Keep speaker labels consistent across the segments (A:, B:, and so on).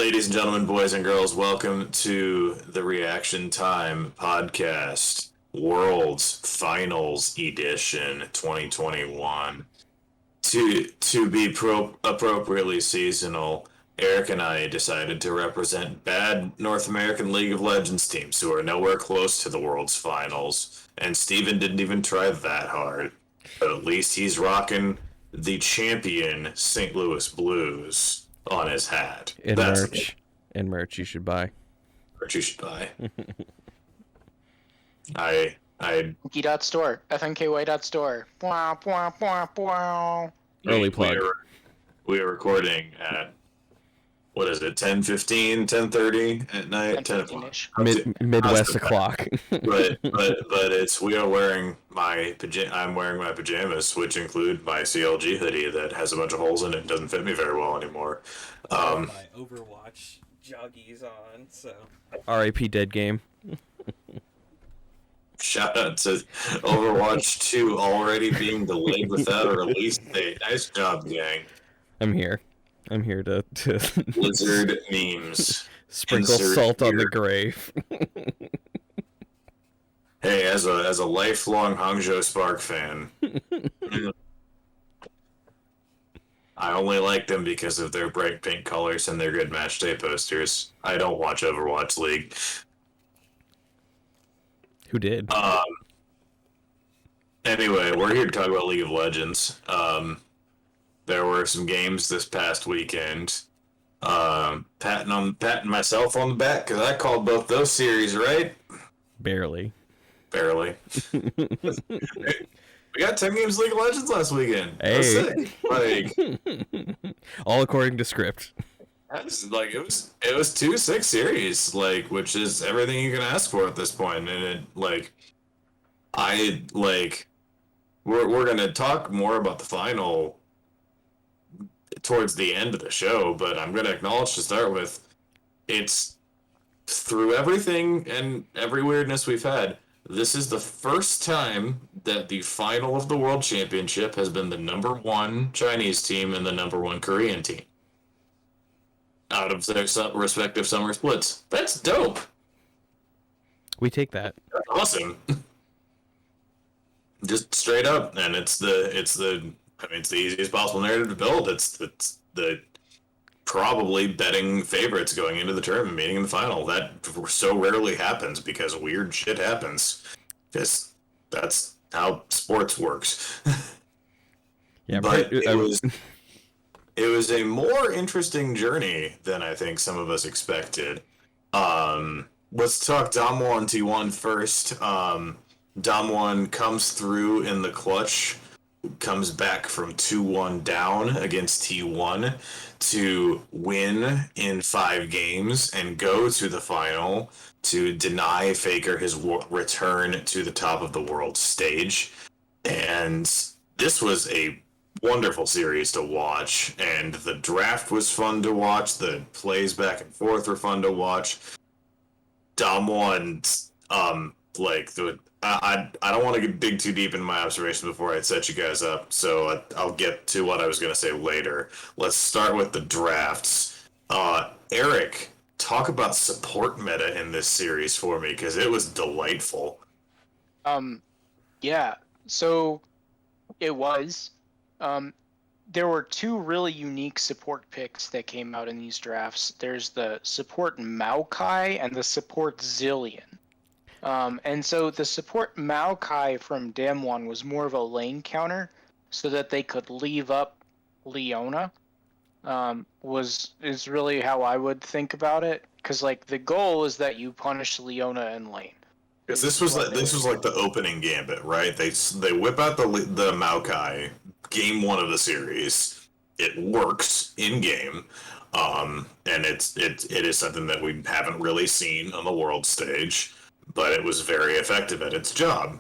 A: Ladies and gentlemen, boys and girls, welcome to the Reaction Time podcast, World's Finals Edition 2021. To be appropriately seasonal, Eric and I decided to represent bad North American League of Legends teams who are nowhere close to the World's Finals, and Steven didn't even try that hard. But at least he's rocking the champion St. Louis Blues on his hat.
B: And merch you should buy.
A: Merch you should buy. I
C: FNKY.store. FNKY.store.
B: Early plug.
A: We are recording at, what is it, 10:15, 10:30 at night? 10 o'clock.
B: Midwest o'clock.
A: but we are wearing I'm wearing my pajamas, which include my CLG hoodie that has a bunch of holes in it and doesn't fit me very well anymore.
D: My Overwatch joggies on, so.
B: RIP dead game.
A: Shout out to Overwatch 2 already being delayed without a release date. Nice job, gang.
B: I'm here to
A: Blizzard memes.
B: Sprinkle salt on the grave.
A: Hey, as a lifelong Hangzhou Spark fan, I only like them because of their bright pink colors and their good match day posters. I don't watch Overwatch League.
B: Who did?
A: Anyway, we're here to talk about League of Legends. There were some games this past weekend. Patting myself on the back because I called both those series right.
B: Barely.
A: We got 10 games of League of Legends last weekend.
B: Hey.
A: That's sick. Like,
B: all according to script.
A: Like it was 2-6 series, like, which is everything you can ask for at this point. And we're gonna talk more about the final towards the end of the show, but I'm gonna acknowledge to start with, it's through everything and every weirdness we've had, this is the first time that the final of the World Championship has been the number one Chinese team and the number one Korean team out of their respective summer splits. That's dope.
B: We take that.
A: That's awesome. Just straight up, and it's the easiest possible narrative to build. It's the probably betting favorites going into the tournament, meeting in the final. That so rarely happens because weird shit happens. Because that's how sports works.
B: Yeah,
A: but it was a more interesting journey than I think some of us expected. Let's talk Damwon T1 first. Damwon comes through in the clutch, comes back from 2-1 down against T1 to win in 5 games and go to the final to deny Faker his return to the top of the world stage. And this was a wonderful series to watch, and the draft was fun to watch. The plays back and forth were fun to watch. Damwon, I don't want to dig too deep into my observations before I set you guys up, so I'll get to what I was going to say later. Let's start with the drafts. Eric, talk about support meta in this series for me, because it was delightful.
C: Yeah, so it was. There were 2 really unique support picks that came out in these drafts. There's the support Maokai and the support Zillion. And so the support Maokai from Damwon was more of a lane counter so that they could leave up Leona. Is really how I would think about it, because like the goal is that you punish Leona in lane.
A: Because this was like the opening gambit, right? They whip out the Maokai game 1 of the series. It works in game, and it is something that we haven't really seen on the world stage, but it was very effective at its job.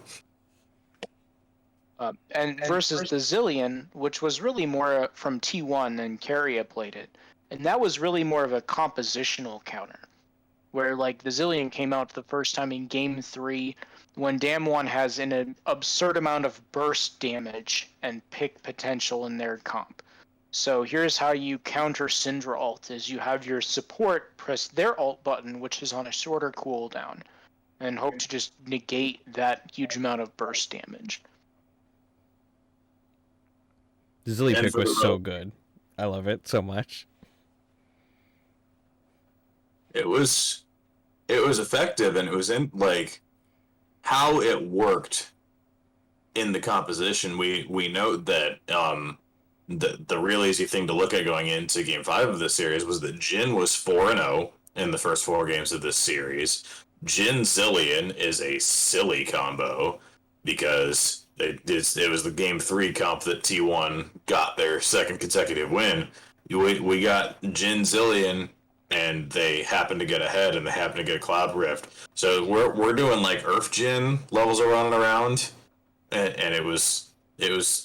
C: And versus the Zillion, which was really more from T1 and Carrier played it, and that was really more of a compositional counter, where like the Zillion came out the first time in game 3 when Damwon has an absurd amount of burst damage and pick potential in their comp. So here's how you counter Syndra ult, is you have your support press their ult button, which is on a shorter cooldown, and hope to just negate that huge amount of burst damage.
B: The Zilly
A: And
B: pick
A: for the
B: was so
A: rogue.
B: good. I love it so much.
A: It was effective, and it was in like how it worked in the composition. We note that the real easy thing to look at going into Game 5 of this series was that Jhin was 4-0 in the first 4 games of this series. Jhin Zillion is a silly combo because it was the Game 3 comp that T1 got their second consecutive win. We got Jhin Zillion, and they happened to get ahead, and they happened to get a Cloud Rift. So we're doing like Earth Jhin levels are running around, and it was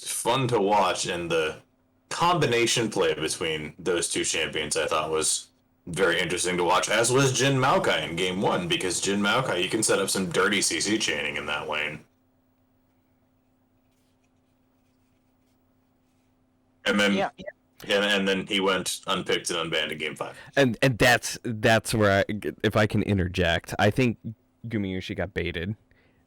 A: fun to watch, and the combination play between those two champions I thought was very interesting to watch, as was Jhin Maokai in Game 1, because Jhin Maokai, you can set up some dirty CC chaining in that lane. And then
C: Yeah.
A: and then he went unpicked and unbanned in Game 5.
B: And that's where if I can interject, I think Gumayusi got baited.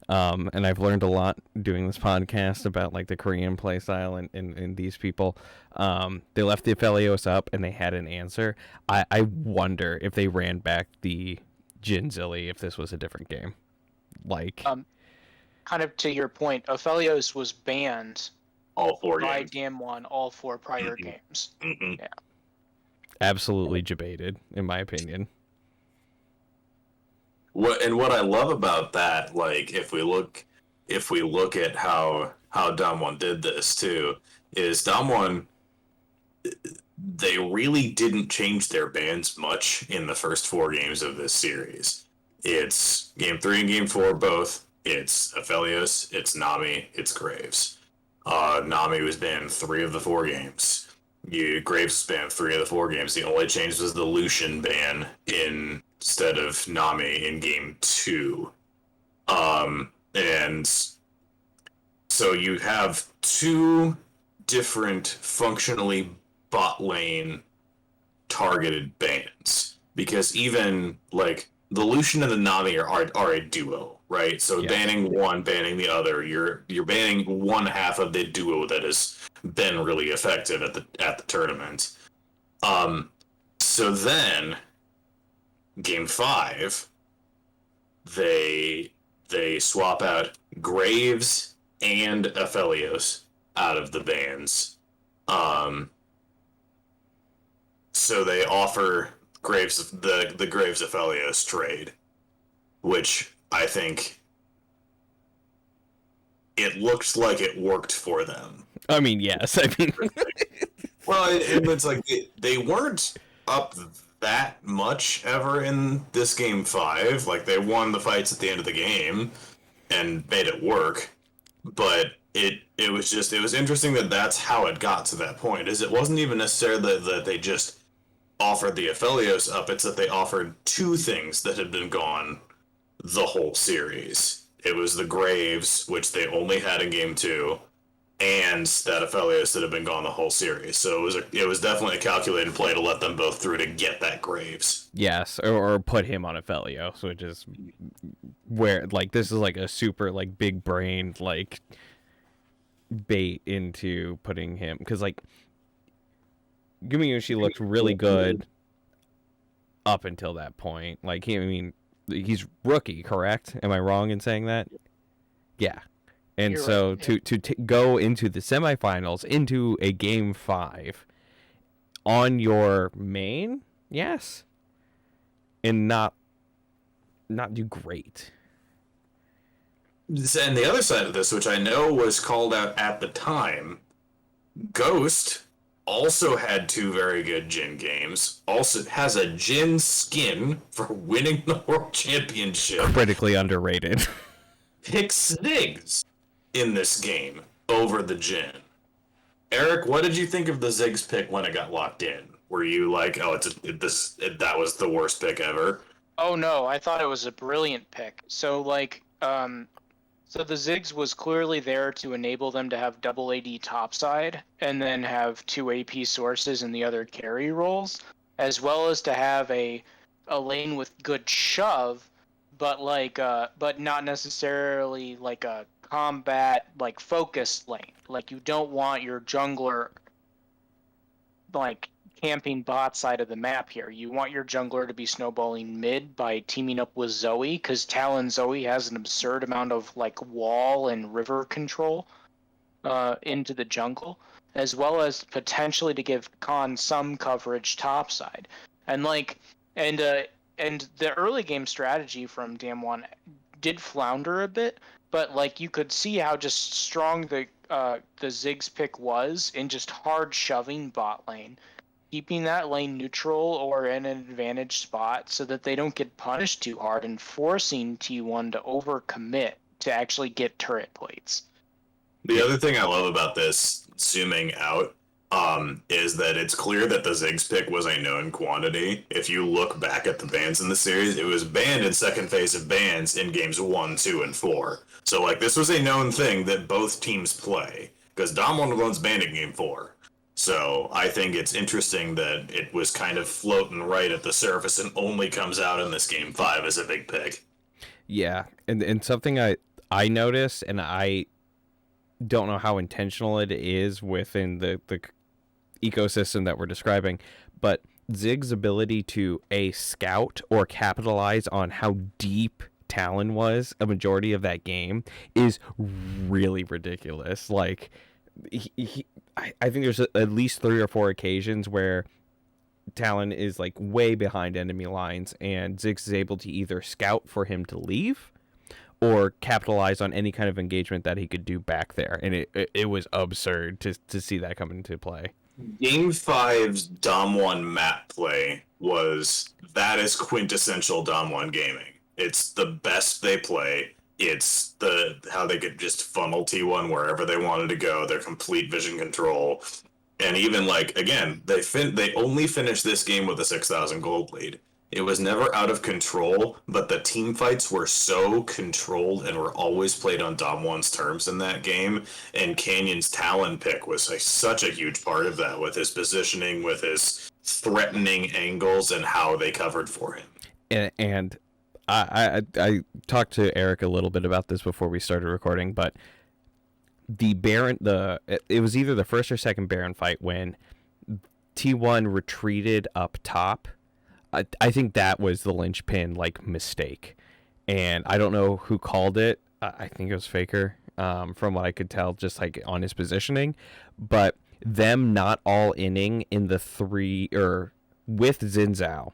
B: And I've learned a lot doing this podcast about like the Korean playstyle and these people. They left the Aphelios up and they had an answer. I wonder if they ran back the Jhin Zilly if this was a different game. Like
C: Kind of to your point, Aphelios was banned
A: All 4
C: by
A: games.
C: Damwon all 4 prior games.
A: Mm-hmm.
B: absolutely debated, in my opinion.
A: What I love about that, like if we look at how Damwon did this too, is Damwon, they really didn't change their bans much in the first 4 games of this series. It's Game 3 and Game 4 both. It's Aphelios, it's Nami, it's Graves. Nami was banned 3 of the 4 games. Graves was banned 3 of the 4 games. The only change was the Lucian ban instead of Nami in Game 2. And so you have 2 different functionally bot lane targeted bans, because even like the Lucian and the Nami are a duo, right? So
B: Yeah.
A: banning one, banning the other, you're banning one half of the duo that has been really effective at the tournament. So then Game 5, they swap out Graves and Aphelios out of the bans. So they offer Graves the Graves Aphelios trade, which I think it looks like it worked for them.
B: I mean, yes. I mean,
A: Well, it's like they weren't up that much ever in this Game 5. Like, they won the fights at the end of the game and made it work. But it was interesting that that's how it got to that point. Is it wasn't even necessarily that they just offered the Aphelios up, it's that they offered 2 things that had been gone the whole series. It was the Graves, which they only had in Game 2, and that Aphelios that had been gone the whole series. So it was definitely a calculated play to let them both through to get that Graves.
B: yes, or put him on Aphelios, which is where like this is like a super like big brain like bait into putting him, because like Gumayusi looked really good up until that point. Like he's rookie, correct? Am I wrong in saying that? Yeah. And
C: You're
B: so
C: right,
B: to go into the semifinals, into a Game 5 on your main, yes, and not do great.
A: And the other side of this, which I know was called out at the time, Ghost also had 2 very good Jhin games, also has a Jhin skin for winning the World Championship.
B: Critically underrated.
A: Pick Ziggs in this game over the Jhin. Eric, what did you think of the Ziggs pick when it got locked in? Were you like, oh, that was the worst pick ever?
C: Oh no, I thought it was a brilliant pick. So like So the Ziggs was clearly there to enable them to have double AD topside and then have 2 AP sources in the other carry roles, as well as to have a lane with good shove, but but not necessarily like a combat like focused lane. Like you don't want your jungler like camping bot side of the map here. You want your jungler to be snowballing mid by teaming up with Zoe, because Talon Zoe has an absurd amount of like wall and river control into the jungle, as well as potentially to give Khan some coverage topside. And and the early game strategy from Damwon did flounder a bit, but like you could see how just strong the Ziggs pick was in just hard shoving bot lane, keeping that lane neutral or in an advantage spot so that they don't get punished too hard, and forcing T1 to overcommit to actually get turret plates.
A: The other thing I love about this, zooming out, is that it's clear that the Ziggs pick was a known quantity. If you look back at the bans in the series, it was banned in second phase of bans in games 1, 2, and 4. So, like, this was a known thing that both teams play, because Dom one's banned in game 4. So, I think it's interesting that it was kind of floating right at the surface and only comes out in this game 5 as a big pick.
B: Yeah, and something I noticed, and I don't know how intentional it is within the ecosystem that we're describing, but Zig's ability to scout or capitalize on how deep Talon was a majority of that game is really ridiculous. Like, I think there's at least 3 or 4 occasions where Talon is like way behind enemy lines, and Ziggs is able to either scout for him to leave or capitalize on any kind of engagement that he could do back there. And it was absurd to see that come into play.
A: Game 5's Dom 1 map play that is quintessential Dom 1 gaming. It's the best they play. It's how they could just funnel T1 wherever they wanted to go, their complete vision control. And even, like, again, they only finished this game with a 6,000 gold lead. It was never out of control, but the team fights were so controlled and were always played on Dom 1's terms in that game. And Canyon's Talon pick was such a huge part of that, with his positioning, with his threatening angles, and how they covered for him.
B: And I talked to Eric a little bit about this before we started recording, but the Baron, it was either the first or second Baron fight when T1 retreated up top. I think that was the linchpin, like, mistake. And I don't know who called it. I think it was Faker, from what I could tell, just like on his positioning. But them not all inning in the 3 or with Xin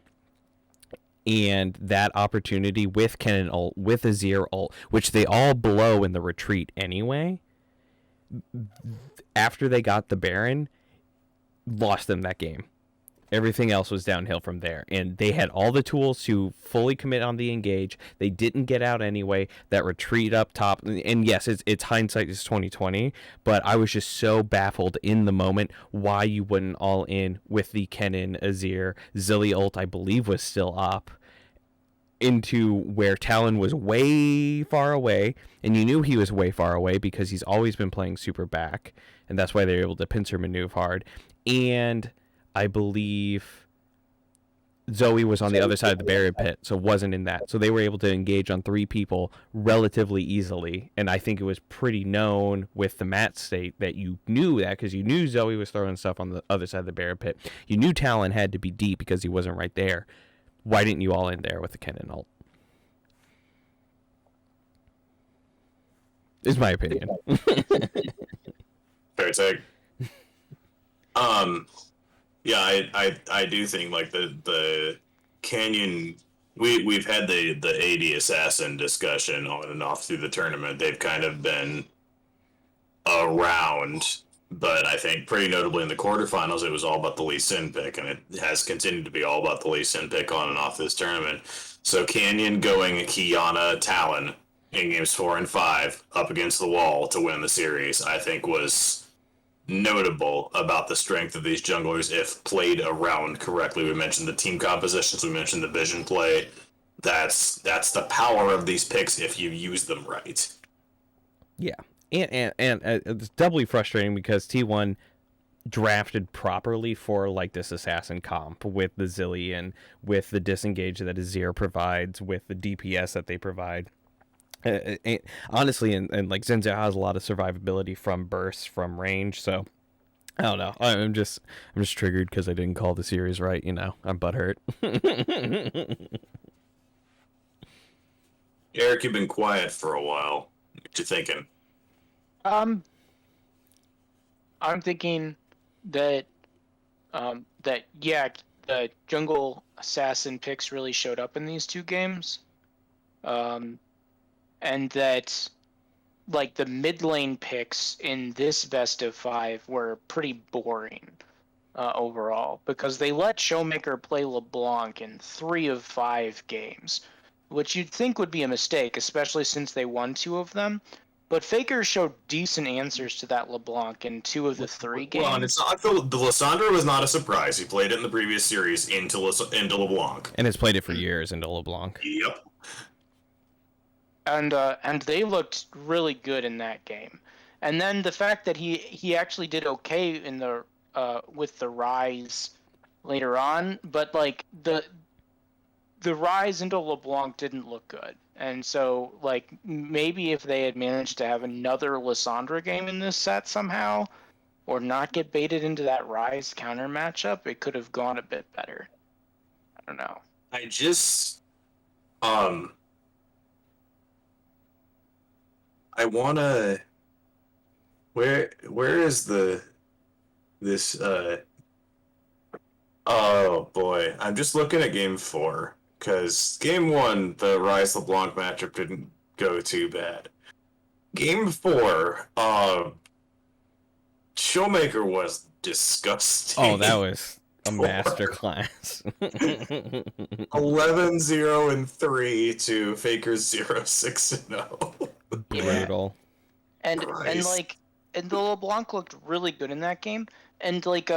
B: and that opportunity with Kennen ult, with Azir ult, which they all blow in the retreat anyway, after they got the Baron, lost them that game. Everything else was downhill from there, and they had all the tools to fully commit on the engage. They didn't get out anyway. That retreat up top, and yes, it's hindsight is 2020, but I was just so baffled in the moment why you wouldn't all in with the Kennen, Azir, Zilly ult, I believe, was still up, into where Talon was way far away, and you knew he was way far away because he's always been playing super back, and that's why they were able to pincer maneuver hard. And I believe Zoe was on the other side of the barrier pit, so wasn't in that. So they were able to engage on 3 people relatively easily, and I think it was pretty known with the match state that you knew that, because you knew Zoe was throwing stuff on the other side of the barrier pit. You knew Talon had to be deep because he wasn't right there. Why didn't you all in there with the Kennen ult? Is my opinion.
A: Fair take. Yeah, I do think, like, the Canyon, we've had the AD assassin discussion on and off through the tournament. They've kind of been around, but I think pretty notably in the quarterfinals, it was all about the Lee Sin pick, and it has continued to be all about the Lee Sin pick on and off this tournament. So Canyon going Kiana Talon in games 4 and 5 up against the wall to win the series, I think was notable about the strength of these junglers if played around correctly. We mentioned the team compositions, we mentioned the vision play. That's the power of these picks if you use them right.
B: Yeah, and it's doubly frustrating because T1 drafted properly for like this assassin comp with the Zillion, with the disengage that Azir provides, with the DPS that they provide. Honestly, and like Zen Zhao has a lot of survivability from bursts, from range, so I don't know. I'm just triggered because I didn't call the series right. I'm butthurt.
A: Eric, you've been quiet for a while. What you thinking?
C: I'm thinking that yeah, the jungle assassin picks really showed up in these two games, and that like the mid lane picks in this best of 5 were pretty boring overall, because they let Showmaker play LeBlanc in 3 of 5 games, which you'd think would be a mistake, especially since they won 2 of them. But Faker showed decent answers to that LeBlanc in 2 of the 3 games.
A: Well, and it's not the Lissandra was not a surprise. He played it in the previous series into LeBlanc,
B: and has played it for years into LeBlanc.
A: Yep.
C: And they looked really good in that game. And then the fact that he actually did okay in the with the Rise later on, but like the Rise into LeBlanc didn't look good. And so like maybe if they had managed to have another Lissandra game in this set somehow, or not get baited into that Rise counter matchup, it could have gone a bit better. I don't know.
A: I just I wanna where is this oh boy, I'm just looking at game 4 because game 1 the Rise LeBlanc matchup didn't go too bad. Game 4 Showmaker was disgusting.
B: Oh, that was a masterclass.
A: 11-0-3 to Faker's 0-6-0.
B: Brutal.
C: And the LeBlanc looked really good in that game. And like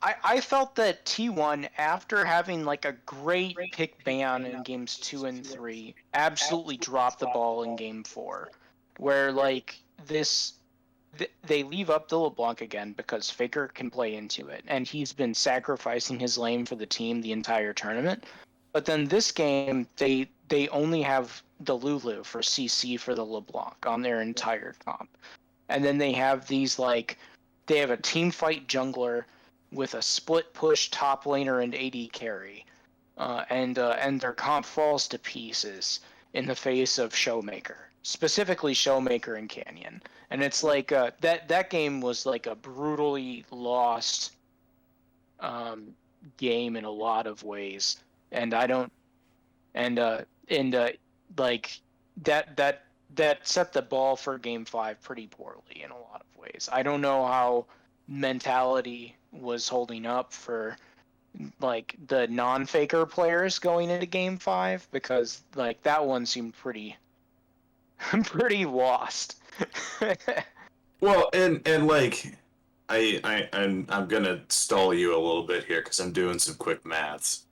C: I felt that T1, after having like a great pick ban in games 2 and 3, absolutely dropped the ball in game 4, where like they leave up the LeBlanc again because Faker can play into it, and he's been sacrificing his lane for the team the entire tournament. But then this game, they only have the Lulu for CC for the LeBlanc on their entire comp. And then they have they have a team fight jungler with a split push top laner and AD carry. And their comp falls to pieces in the face of Showmaker. Specifically Showmaker and Canyon. And it's like that game was like a brutally lost game in a lot of ways. And I don't like that set the ball for game 5 pretty poorly in a lot of ways. I don't know how mentality was holding up for like the non-Faker players going into game 5, because like that one seemed pretty lost.
A: Well, and like I'm gonna stall you a little bit here because I'm doing some quick maths.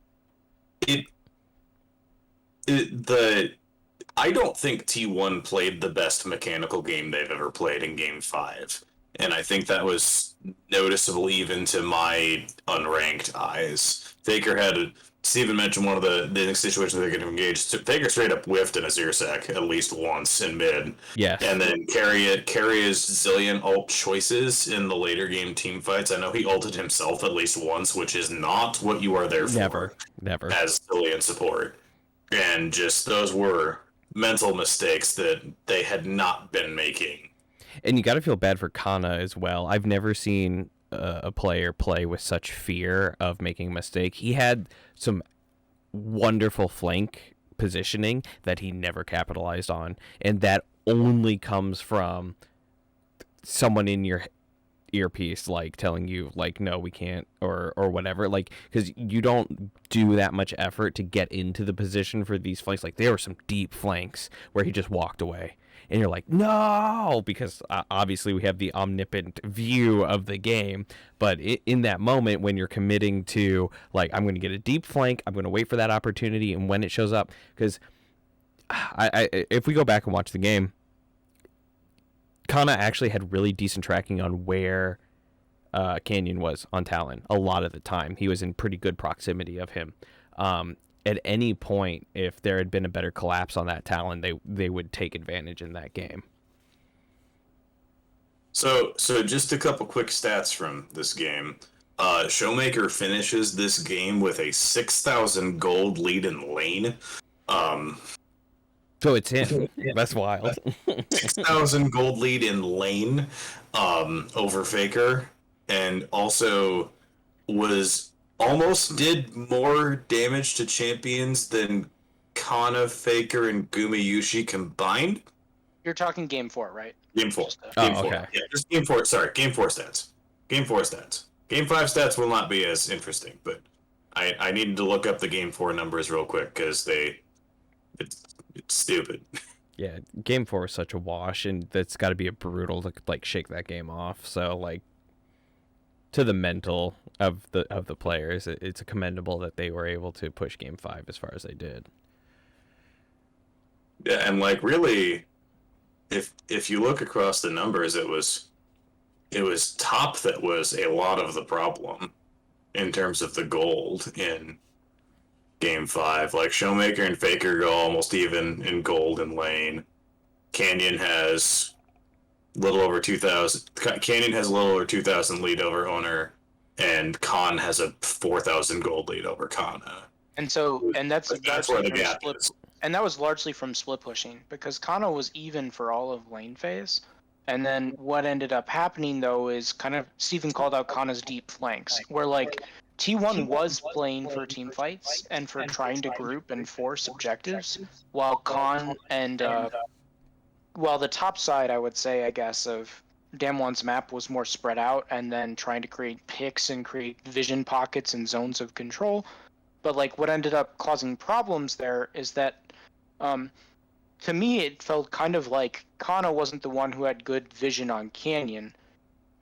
A: I don't think T1 played the best mechanical game they've ever played in game 5. And I think that was noticeable even to my unranked eyes. Faker had, Steven mentioned one of the situations they could engage. Faker straight up whiffed in a Zirsac at least once in mid.
B: Yes.
A: And then carry his zillion ult choices in the later game team fights. I know he ulted himself at least once, which is not what you are there for.
B: Never.
A: As zillion support. And just those were mental mistakes that they had not been making.
B: And you got to feel bad for Kana as well. I've never seen a player play with such fear of making a mistake. He had some wonderful flank positioning that he never capitalized on, and that only comes from someone in your earpiece like telling you like no we can't or whatever, like because you don't do that much effort to get into the position for these flanks. Like there were some deep flanks where he just walked away and you're like no, because obviously we have the omnipotent view of the game, but in that moment when you're committing to like I'm going to get a deep flank, I'm going to wait for that opportunity, and when it shows up, because I if we go back and watch the game, Kana actually had really decent tracking on where Canyon was on Talon a lot of the time. He was in pretty good proximity of him. At any point, if there had been a better collapse on that Talon, they would take advantage in that game.
A: So just a couple quick stats from this game. Showmaker finishes this game with a 6,000 gold lead in lane.
B: So it's him. That's wild.
A: 6,000 gold lead in lane over Faker, and also was almost did more damage to champions than Kana, Faker, and Gumayushi combined.
C: You're talking game 4, right?
A: Game 4.
B: Oh,
A: Game 4.
B: okay.
A: Yeah, just game 4. Sorry, game 4 stats. Game 4 stats. Game 5 stats will not be as interesting, but I needed to look up the game 4 numbers real quick because it's stupid.
B: Yeah, game 4 is such a wash, and that's got to be a brutal to like shake that game off. So like, to the mental of the players, it's commendable that they were able to push game 5 as far as they did.
A: Yeah, and like really, if you look across the numbers, it was top that was a lot of the problem in terms of the gold in game 5. Like Showmaker and Faker go almost even in gold in lane. Canyon has little over 2,000. Canyon has a little over 2,000 lead over Owner, and Khan has a 4,000 gold lead over Kana.
C: And that's
A: where the gap is.
C: And that was largely from split pushing, because Kana was even for all of lane phase. And then what ended up happening, though, is kind of Steven called out Kana's deep flanks, where like T1 was playing for team fights and for trying to group and force objectives, while Khan and well, the top side, I would say, I guess, of Damwon's map was more spread out and then trying to create picks and create vision pockets and zones of control. But like what ended up causing problems there is that to me, it felt kind of like Kana wasn't the one who had good vision on Canyon,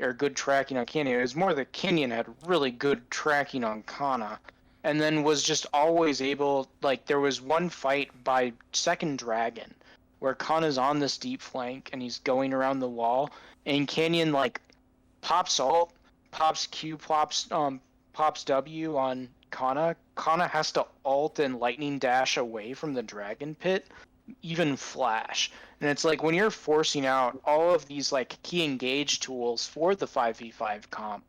C: or good tracking on Canyon. It was more that Canyon had really good tracking on Kana, and then was just always able, like, there was one fight by second dragon, where Kana's on this deep flank, and he's going around the wall, and Canyon, like, pops ult, pops Q, pops W on Kana. Kana has to ult and lightning dash away from the dragon pit, even flash. And it's like when you're forcing out all of these like key engage tools for the 5v5 comp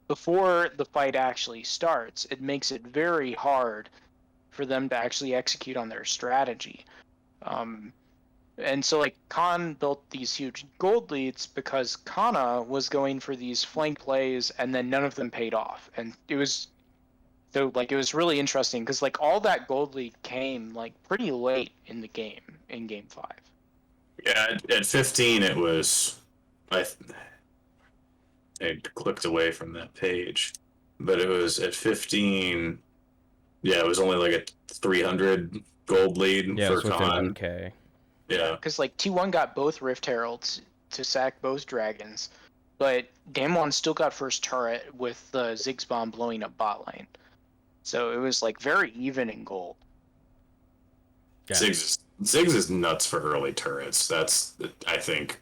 C: before the fight actually starts, it makes it very hard for them to actually execute on their strategy. And so like Khan built these huge gold leads because Kana was going for these flank plays and then none of them paid off. And it was really interesting because like all that gold lead came like pretty late in the game, in game 5.
A: Yeah, at 15 it was. I clicked away from that page, but it was at 15. Yeah, it was only like a 300 gold lead
B: Yeah,
A: for
B: it was within
A: Khan.
B: 1K.
A: Yeah,
C: Because like T1 got both Rift Heralds to sack both dragons, but Damwon still got first turret with the Ziggs bomb blowing up bot lane. So it was like very even in gold.
B: Yeah.
A: Ziggs is nuts for early turrets. That's, I think,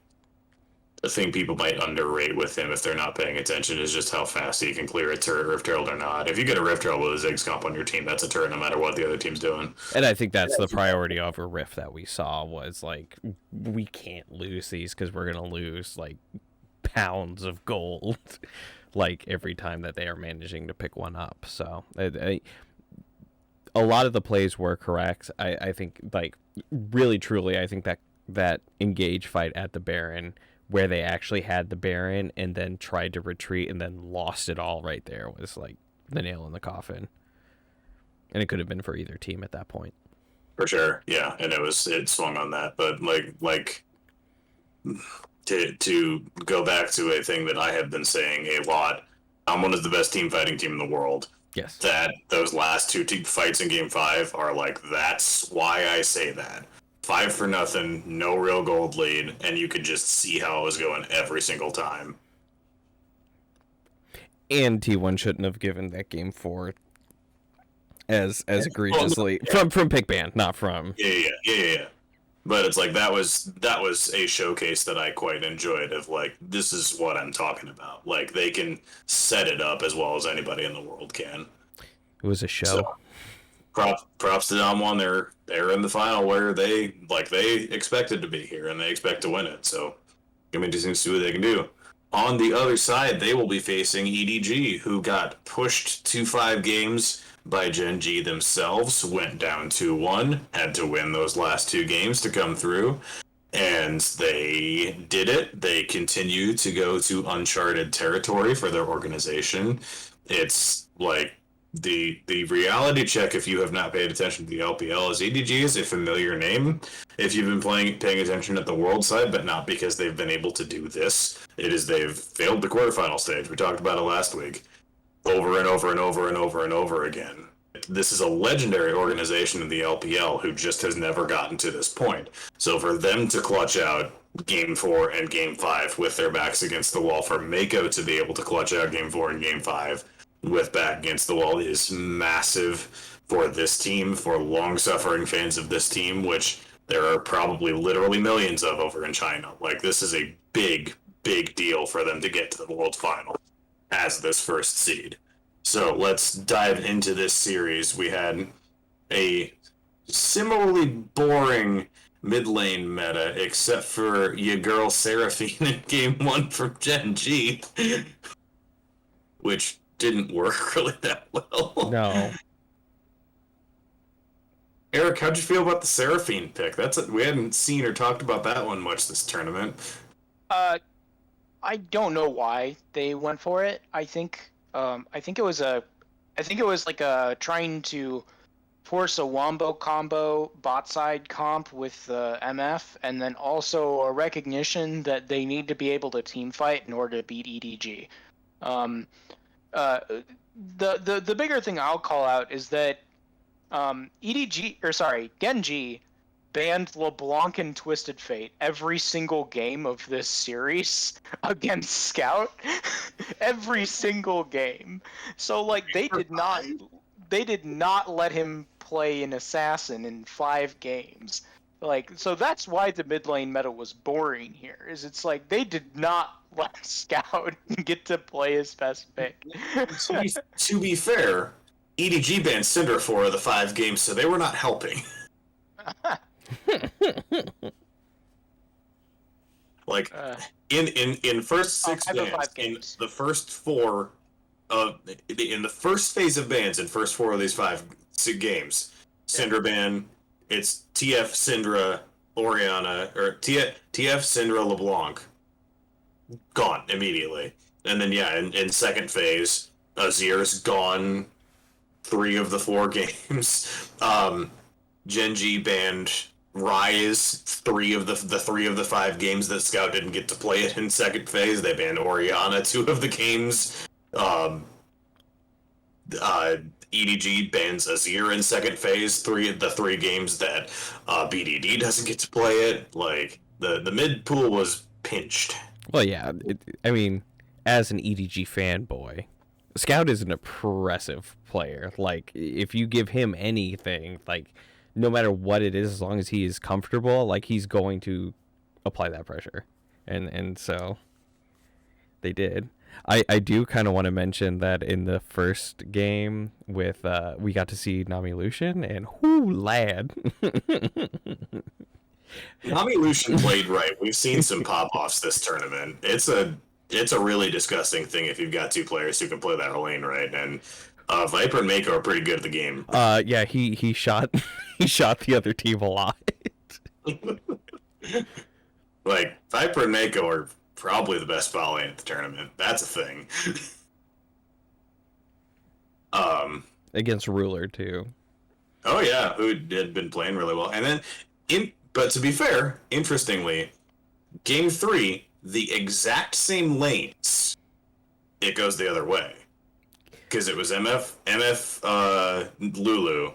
A: the thing people might underrate with him if they're not paying attention is just how fast he can clear a turret, Rift Herald or not. If you get a Rift Herald with a Ziggs comp on your team, that's a turret no matter what the other team's doing.
B: And I think that's the priority of a Rift that we saw was like, we can't lose these because we're going to lose like pounds of gold like every time that they are managing to pick one up. So a lot of the plays were correct. I think like really truly, I think that engage fight at the Baron where they actually had the Baron and then tried to retreat and then lost it all right there was like the nail in the coffin. And it could have been for either team at that point.
A: For sure, yeah, and it swung on that. But like to go back to a thing that I have been saying a lot, one is the best team fighting team in the world.
B: Yes.
A: That those last two team fights in game 5 are like, that's why I say that. 5-0, no real gold lead, and you could just see how it was going every single time.
B: And T1 shouldn't have given that game 4 as egregiously from pick ban, not from.
A: Yeah. But it's like that was a showcase that I quite enjoyed of like this is what I'm talking about. Like they can set it up as well as anybody in the world can.
B: It was a show.
A: So props to Damwon. They're in the final where they expected to be here and they expect to win it. So give me to see what they can do. On the other side, they will be facing EDG, who got pushed to 5 games by Gen G themselves, went down 2-1, had to win those last 2 games to come through, and they did it. They continue to go to uncharted territory for their organization. It's like the reality check, if you have not paid attention to the LPL, is EDG is a familiar name if you've been paying attention at the world side, but not because they've been able to do this. It is they've failed the quarterfinal stage. We talked about it last week, over and over and over and over and over again. This is a legendary organization in the LPL who just has never gotten to this point. So for them to clutch out Game 4 and Game 5 with their backs against the wall, for Mako to be able to clutch out Game 4 and Game 5 with back against the wall is massive for this team, for long-suffering fans of this team, which there are probably literally millions of over in China. Like, this is a big, big deal for them to get to the World Final as this first seed. So let's dive into this series. We had a similarly boring mid lane meta, except for your girl Seraphine in Game 1 from Gen G, which didn't work really that well.
B: No.
A: Eric, how'd you feel about the Seraphine pick? We hadn't seen or talked about that one much this tournament.
C: I don't know why they went for it. I think it was like a trying to force a wombo combo bot side comp with the MF, and then also a recognition that they need to be able to team fight in order to beat EDG. The bigger thing I'll call out is that Genji banned LeBlanc and Twisted Fate every single game of this series against Scout. Every single game. So like they did not let him play an assassin in 5 games. Like, so that's why the mid lane meta was boring here. Is it's like they did not let Scout get to play his best pick.
A: To be fair, EDG banned Syndra 4 of the 5 games, so they were not helping. Like in first 6 bans, in the first 4 of in the first phase of bans in first 4 of these 5 games, Syndra ban, it's TF Syndra Orianna or TF Syndra LeBlanc gone immediately, and then in second phase, Azir's gone 3 of the 4 games. Gen G banned Rise 3 of the 5 games that Scout didn't get to play it in second phase. They banned Orianna 2 of the games. EDG bans Azir in second phase 3 of the 3 games that BDD doesn't get to play it. Like the mid pool was pinched.
B: Well, yeah. I mean, as an EDG fanboy, Scout is an oppressive player. Like, if you give him anything, like, no matter what it is, as long as he is comfortable, like, he's going to apply that pressure. And so they did. I do kind of want to mention that in the first game with we got to see Nami Lucian, and whoo, lad.
A: Nami Lucian played right. We've seen some pop-offs this tournament. It's a really disgusting thing if you've got 2 players who can play that lane right, and Viper and Mako are pretty good at the game.
B: Yeah, he shot the other team a lot.
A: Like, Viper and Mako are probably the best bot lane at the tournament. That's a thing.
B: Against Ruler too.
A: Oh yeah, who had been playing really well. And then but to be fair, interestingly, game 3, the exact same lanes, it goes the other way. Because it was MF Lulu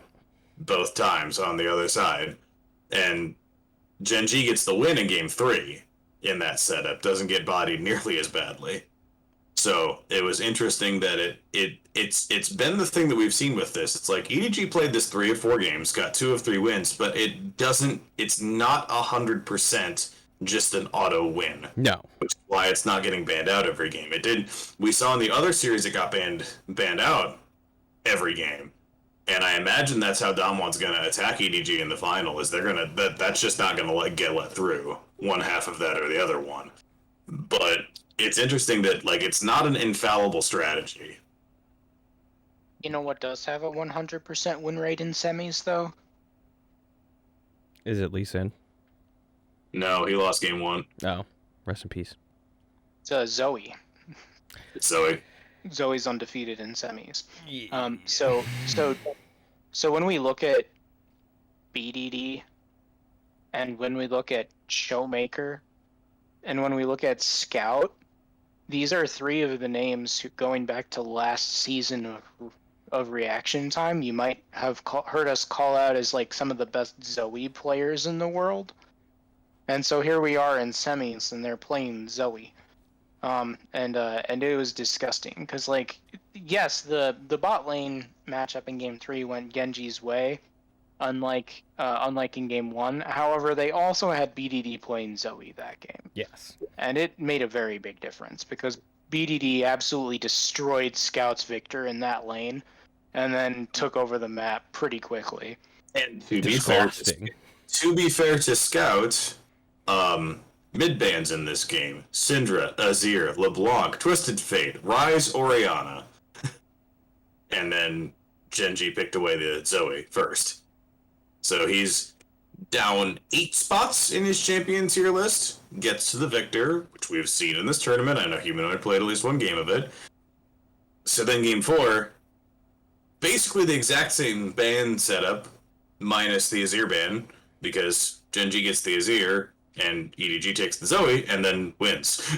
A: both times on the other side. And Gen G gets the win in game 3 in that setup, doesn't get bodied nearly as badly. So it was interesting that it's been the thing that we've seen with this. It's like EDG played this 3 of 4 games, got 2 of 3 wins, but it's not 100% just an auto win.
B: No.
A: Which is why it's not getting banned out every game. We saw in the other series it got banned out every game. And I imagine that's how Damwon's going to attack EDG in the final, is that's just not going to get let through, one half of that or the other one. But it's interesting that, like, it's not an infallible strategy.
C: You know what does have a 100% win rate in semis, though?
B: Is it Lee Sin?
A: No, he lost game 1.
B: Oh, rest in peace.
C: It's Zoe.
A: It's Zoe.
C: Zoe's undefeated in semis.
B: Yeah.
C: So when we look at BDD, and when we look at Showmaker, and when we look at Scout, these are 3 of the names who, going back to last season of Reaction Time, you might have heard us call out as like some of the best Zoe players in the world. And so here we are in semis, and they're playing Zoe. And it was disgusting because, like, yes, the bot lane matchup in game 3 went Genji's way, unlike in game 1. However, they also had BDD playing Zoe that game.
B: Yes.
C: And it made a very big difference because BDD absolutely destroyed Scout's Victor in that lane, and then took over the map pretty quickly.
A: And to be fair to Scout, mid bans in this game: Syndra, Azir, LeBlanc, Twisted Fate, Ryze, Orianna. And then Genji picked away the Zoe first. So he's down 8 spots in his champion tier list, gets to the Victor, which we've seen in this tournament. I know Humanoid played at least 1 game of it. So then game 4, basically the exact same ban setup, minus the Azir ban, because Genji gets the Azir, and EDG takes the Zoe, and then wins.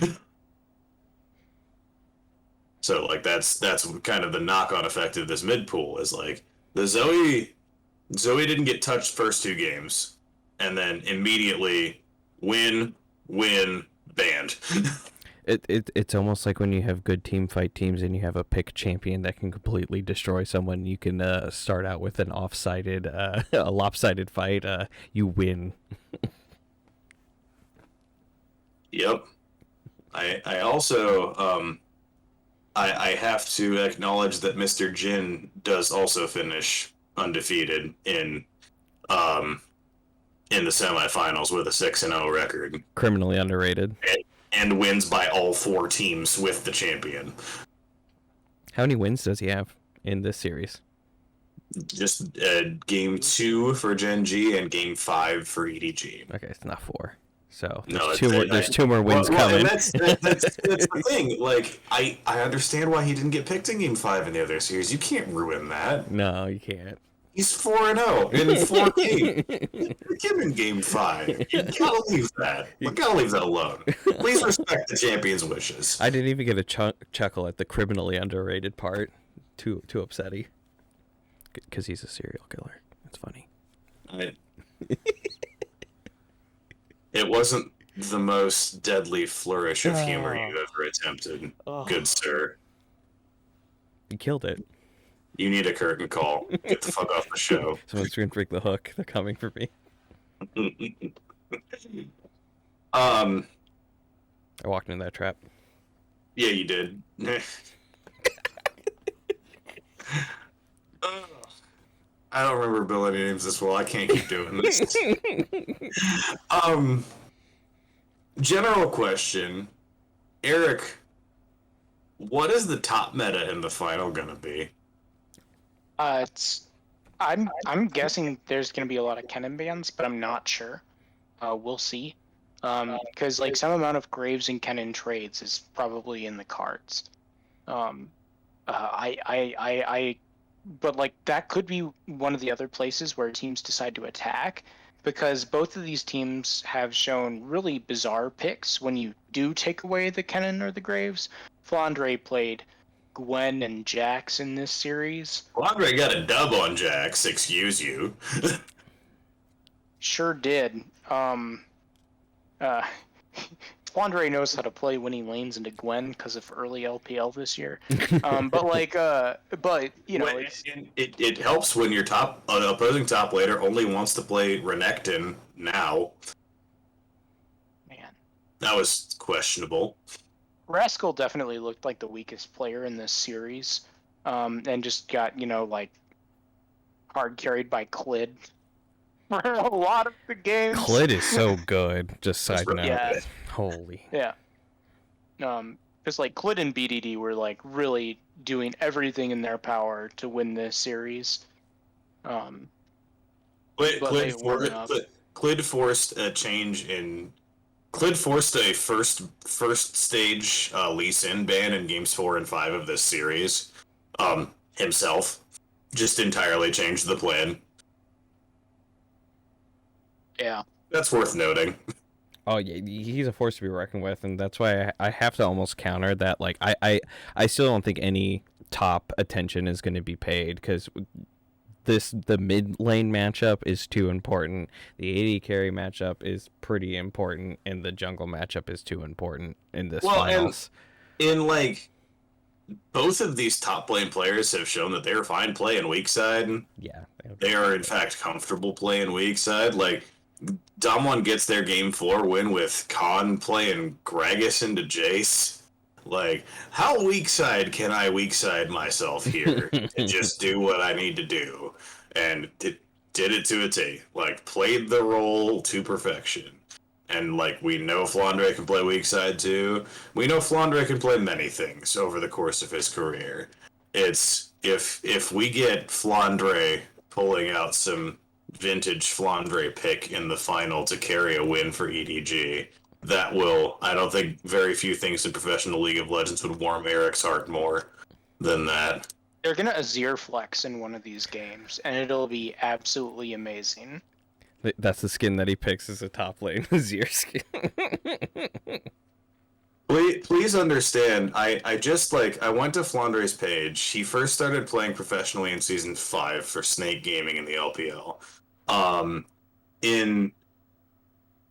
A: So, like, that's kind of the knock-on effect of this mid pool, is like, the Zoe didn't get touched first 2 games, and then immediately win, banned.
B: It's almost like when you have good team fight teams and you have a pick champion that can completely destroy someone. You can start out with an a lopsided fight. You win.
A: Yep. I also I have to acknowledge that Mr. Jin does also finish undefeated in the semifinals with a 6-0 record.
B: Criminally underrated.
A: And wins by all 4 teams with the champion.
B: How many wins does he have in this series?
A: Just game 2 for Gen G and game 5 for EDG.
B: Okay, it's not 4. So
A: No,
B: there's 2 more wins
A: well,
B: coming.
A: That's the thing. Like, I understand why he didn't get picked in game 5 in the other series. You can't ruin that.
B: No, you can't.
A: He's 4-0 in 4 games. Pick him in game 5. You gotta leave that. You gotta leave that alone. Please respect the champion's wishes.
B: I didn't even get a chuckle at the criminally underrated part. Too upsetty. Because he's a serial killer. It's funny.
A: It wasn't the most deadly flourish of humor you ever attempted, good sir.
B: You killed it.
A: You need a curtain call. Get the fuck off the show.
B: Someone's gonna break the hook. They're coming for me.
A: I
B: walked into that trap.
A: Yeah, you did. I don't remember ability names this well. I can't keep doing this. General question. Eric, what is the top meta in the final gonna be?
C: I'm guessing there's gonna be a lot of Kennen bans, but I'm not sure. We'll see. Because like some amount of Graves and Kennen trades is probably in the cards. But like that could be one of the other places where teams decide to attack, because both of these teams have shown really bizarre picks when you do take away the Kennen or the Graves. Flandre played Gwen and Jax in this series.
A: Flandre got a dub on Jax, excuse you.
C: Sure did. Flandre knows how to play winning lanes into Gwen because of early LPL this year. But you know,
A: it helps when your opposing top laner only wants to play Renekton now.
C: Man,
A: That was questionable.
C: Rascal definitely looked like the weakest player in this series, and just got hard carried by Clid for a lot of the games.
B: Clid is so good. Just side note.
C: Yeah.
B: Holy.
C: Yeah. Because Clid and BDD were really doing everything in their power to win this series.
A: Clid forced a change in. Clid forced a first stage Lee Sin ban in games 4 and 5 of this series. Himself just entirely changed the plan.
C: Yeah.
A: That's worth noting.
B: Oh yeah, he's a force to be reckoned with, and that's why I have to almost counter that. I still don't think any top attention is going to be paid because the mid lane matchup is too important. The AD carry matchup is pretty important, and the jungle matchup is too important in this finals.
A: And both of these top lane players have shown that they're fine playing weak side.
B: Yeah,
A: they are in fact comfortable playing weak side. Damwon gets their game 4 win with Khan playing Gragas into Jace. How weak side can I weak side myself here and just do what I need to do? And did it to a T. Played the role to perfection. And we know Flandre can play weak side too. We know Flandre can play many things over the course of his career. It's if we get Flandre pulling out some vintage Flandre pick in the final to carry a win for EDG, that will, I don't think very few things in professional League of Legends would warm Eric's heart more than that.
C: They're going to Azir flex in one of these games, and it'll be absolutely amazing.
B: That's the skin that he picks as a top lane, Azir skin.
A: Please understand, I just, I went to Flandre's page. He first started playing professionally in Season 5 for Snake Gaming in the LPL.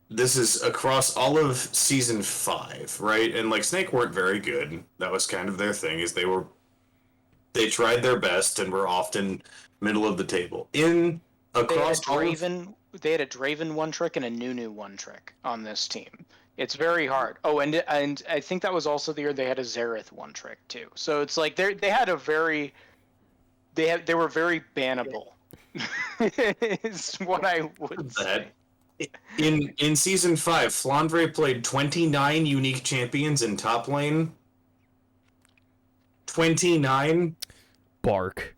A: This is across all of Season 5, right? And, Snake weren't very good. That was kind of their thing, is they tried their best and were often middle of the table. They had
C: a Draven one trick and a Nunu one trick on this team. It's very hard. Oh, and I think that was also the year they had a Xerath one trick too. So it's they were very bannable. Is what I would say.
A: In Season 5, Flandre played 29 unique champions in top lane. 29?
B: Bark.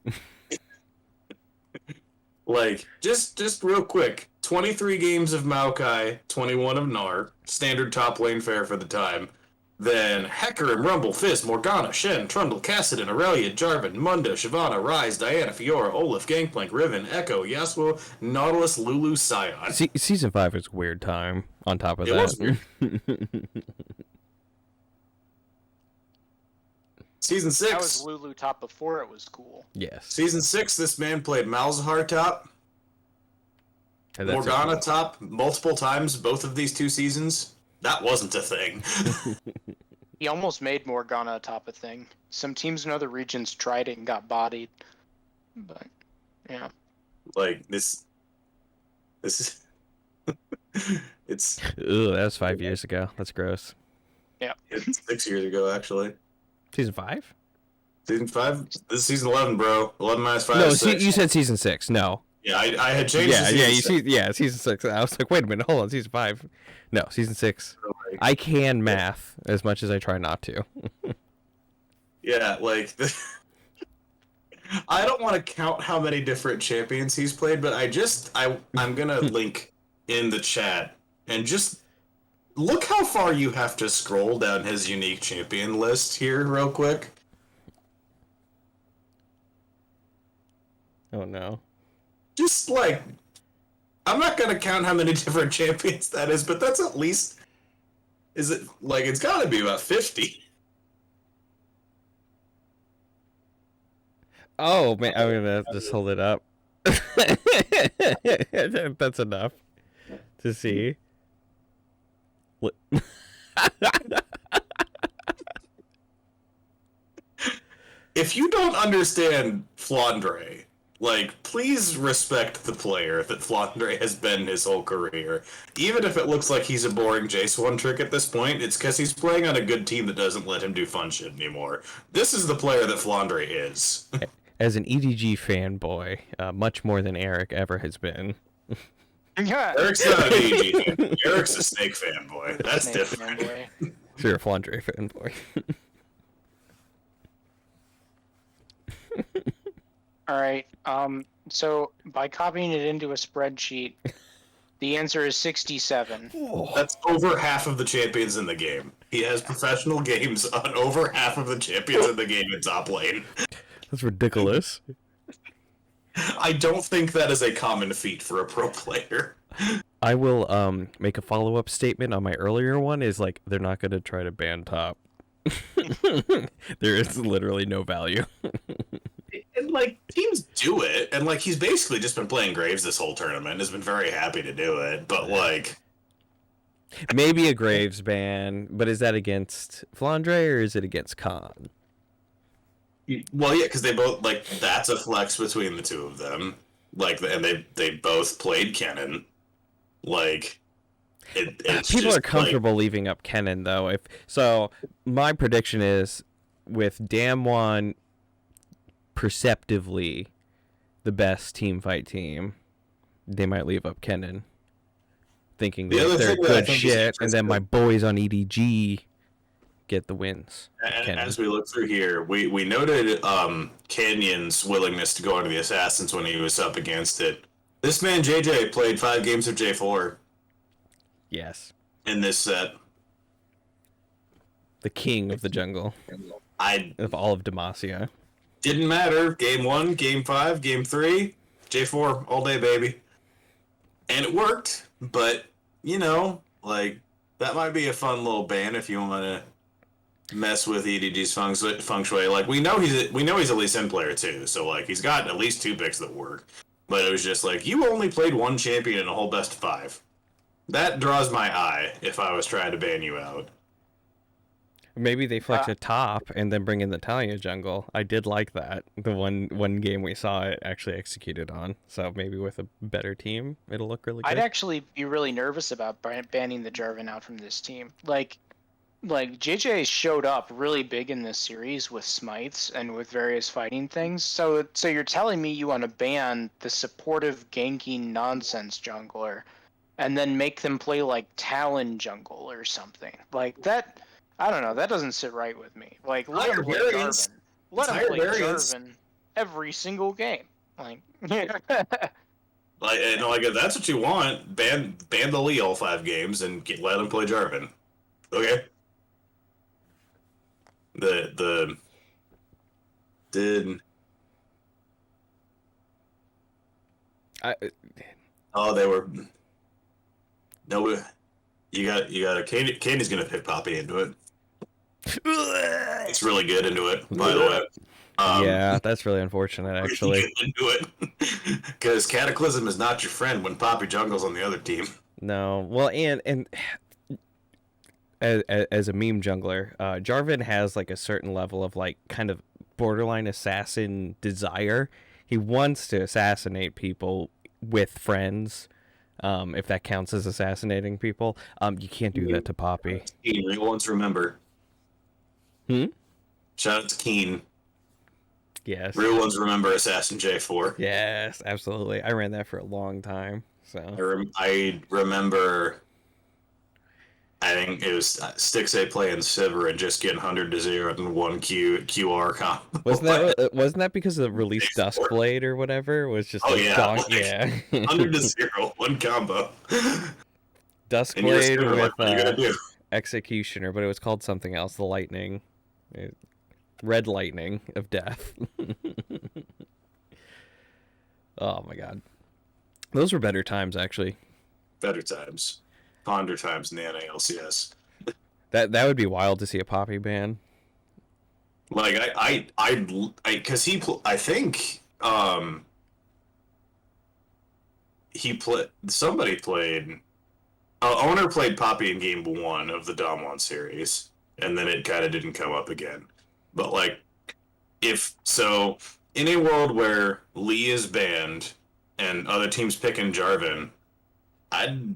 A: Just real quick, 23 games of Maokai, 21 of Gnar, standard top lane fare for the time. Then Hecarim, Rumble, Fizz, Morgana, Shen, Trundle, Kassadin, Aurelia, Jarvan, Mundo, Shyvana, Ryze, Diana, Fiora, Olaf, Gangplank, Riven, Echo, Yasuo, Nautilus, Lulu, Scion.
B: Season 5 is a weird time, on top of
A: It
B: that.
A: Season 6.
C: That was Lulu top before it was cool.
B: Yes.
A: Season 6, this man played Malzahar top. Morgana top multiple times, both of these 2 seasons. That wasn't a thing.
C: He almost made Morgana top a thing. Some teams in other regions tried it and got bodied. But, yeah.
A: This is... it's...
B: Ooh, that was 5 years ago. That's gross.
C: Yeah.
A: It's 6 years ago, actually.
B: Season 5?
A: Season 5? This is Season 11, bro. 11 minus 5
B: No,
A: is 6.
B: you said Season 6. No.
A: Yeah, I had changed
B: Season 6. I was like, wait a minute, hold on, Season 5. No, Season 6. I can math as much as I try not to.
A: Yeah, I don't want to count how many different champions he's played, but I'm gonna link in the chat and just look how far you have to scroll down his unique champion list here real quick.
B: Oh no.
A: Just I'm not gonna count how many different champions that is, but that's at least, it's gotta be about 50.
B: Oh man, I'm gonna just hold it up. That's enough to see.
A: If you don't understand Flandre, like, please respect the player that Flandre has been his whole career. Even if it looks like he's a boring Jace1 trick at this point, it's because he's playing on a good team that doesn't let him do fun shit anymore. This is the player that Flandre is.
B: As an EDG fanboy, much more than Eric ever has been.
C: Yeah.
A: Eric's not an AG fanboy. Eric's a Snake fanboy. That's
C: Snake
A: different.
C: fanboy.
B: So you're a Flandre fanboy.
C: All right. So by copying it into a spreadsheet, the answer is 67.
A: That's over half of the champions in the game. He has professional games on over half of the champions in the game in top lane.
B: That's ridiculous.
A: I don't think that is a common feat for a pro player.
B: I will make a follow-up statement on my earlier one is like they're not going to try to ban top. There is literally no value.
A: And like teams do it, and like he's basically just been playing Graves this whole tournament, has been very happy to do it, but like
B: Maybe a Graves ban, but is that against Flandre or is it against Khan?
A: well, yeah, because they both like that's a flex between the two of them. Like, and they both played Kennen. Like, it's
B: people
A: just,
B: are comfortable leaving up Kennen though. If so, my prediction is with Damwon perceptively the best team fight team, they might leave up Kennen, thinking
A: The
B: that
A: other
B: they're
A: thing that I
B: good
A: think is
B: shit, and then
A: interesting-
B: my boys on EDG get the wins.
A: And
B: Kennen.
A: as we look through here, we noted Canyon's willingness to go into the Assassins when he was up against it. This man JJ played 5 games of J4
B: Yes,
A: in this set.
B: the king of the jungle
A: I
B: of all of Demacia.
A: didn't matter. Game 1, Game 5, Game 3, J4 all day, baby. And it worked, but you know, like that might be a fun little ban if you want to mess with EDG's feng shui. Like we know he's a Lee Sin player too, so like he's got at least 2 picks that work. But it was just like you only played 1 champion in a whole best of 5. That draws my eye if I was trying to ban you out.
B: Maybe they flex a top and then bring in the Talia jungle. I did like that. The one game we saw it actually executed on. So maybe with a better team, it'll look really good.
C: I'd actually be really nervous about banning the Jarvan out from this team. Like JJ showed up really big in this series with smites and with various fighting things. So you're telling me you want to ban the supportive ganking nonsense jungler, and then make them play like Talon jungle or something like that? I don't know. That doesn't sit right with me. Like let him play Jarvan. Let him play Jarvan every single game. Like.
A: Like, and like if that's what you want, ban the Lee all 5 games and let him play Jarvan. Okay. Oh, they were. No, you got a Candy's gonna pick Poppy into it. It's really good into it, by the way.
B: Yeah, that's really unfortunate, actually.
A: Really good into it, because Cataclysm is not your friend when Poppy jungles on the other team.
B: No, well, and as a meme jungler, Jarvan has like a certain level of like kind of borderline assassin desire. He wants to assassinate people with friends. If that counts as assassinating people, you can't do that to Poppy.
A: Real ones remember. Shout out to Keen.
B: Yes.
A: Real ones remember Assassin J4.
B: Yes, absolutely. I ran that for a long time. So
A: I remember. I think it was Stixay playing Sivir and just getting 100-0 and 1 QR comp.
B: wasn't that because of the release Duskblade or whatever? It was just yeah.
A: 100-0, 1 combo.
B: Duskblade with
A: what are you gonna do?
B: Executioner, but it was called something else. The Lightning, Red Lightning of Death. Oh my god, those were better times, actually.
A: Better times. Ponder times in the NALCS.
B: That would be wild to see a Poppy ban.
A: Like because I think somebody played Owner played Poppy in game 1 of the Dom 1 series, and then it kind of didn't come up again. But like, if so, in a world where Lee is banned and other teams picking Jarvan, I'd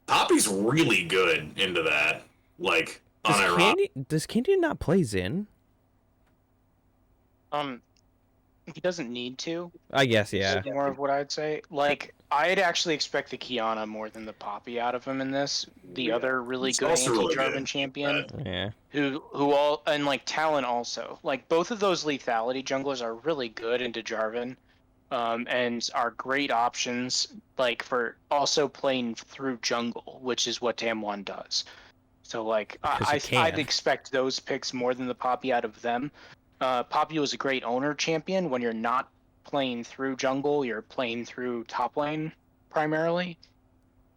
A: Poppy's really good into that. Like
B: Does Candy not play Xin?
C: He doesn't need to.
B: I guess, yeah.
C: Is more of what I'd say. Like, I'd actually expect the Kiana more than the Poppy out of him in this. The other really
A: It's
C: good
A: also really
C: anti-Jarvan
A: good.
C: champion,
B: Yeah.
C: who all, and like Talon also. Like, both of those lethality junglers are really good into Jarvan, and are great options, like, for also playing through jungle, which is what Damwon does. So, like,
B: 'Cause he can.
C: I'd expect those picks more than the Poppy out of them. Poppy was a great owner champion when you're not playing through jungle, you're playing through top lane primarily.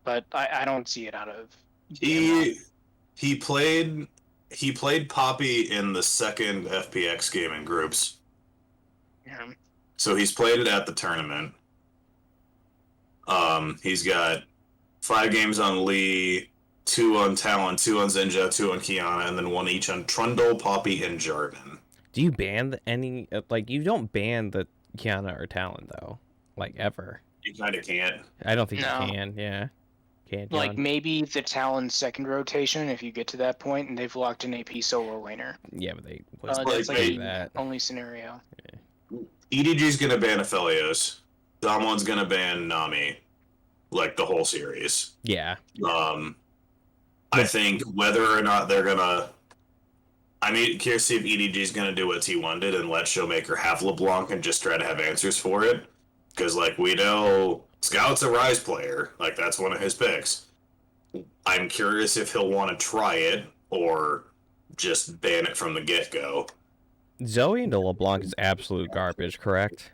C: But I don't see it out of
A: He played Poppy in the second FPX game in groups.
C: Yeah.
A: So he's played it at the tournament. He's got 5 games on Lee, 2 on Talon, 2 on Zenja, 2 on Kiana, and then 1 each on Trundle, Poppy, and Jarvan.
B: Do you ban any, like, you don't ban the Kiana or Talon, though, like, ever.
A: You kind of can't.
B: I don't think
C: No.
B: you can, yeah. Can't,
C: Like,
B: John?
C: maybe the Talon second rotation if you get to that point and they've locked an AP solo laner.
B: Yeah, but they
C: That's
A: like
C: like
A: they-
C: the
B: that.
C: only scenario.
A: EDG's gonna ban Aphelios. Dom1's gonna ban Nami, like the whole series.
B: Yeah.
A: I think whether or not they're gonna, I'm curious to see if EDG's gonna do what T1 did and let Showmaker have LeBlanc and just try to have answers for it, because like we know Scout's a Rise player, like that's one of his picks. I'm curious if he'll want to try it or just ban it from the get-go.
B: Zoe into LeBlanc is absolute garbage, correct?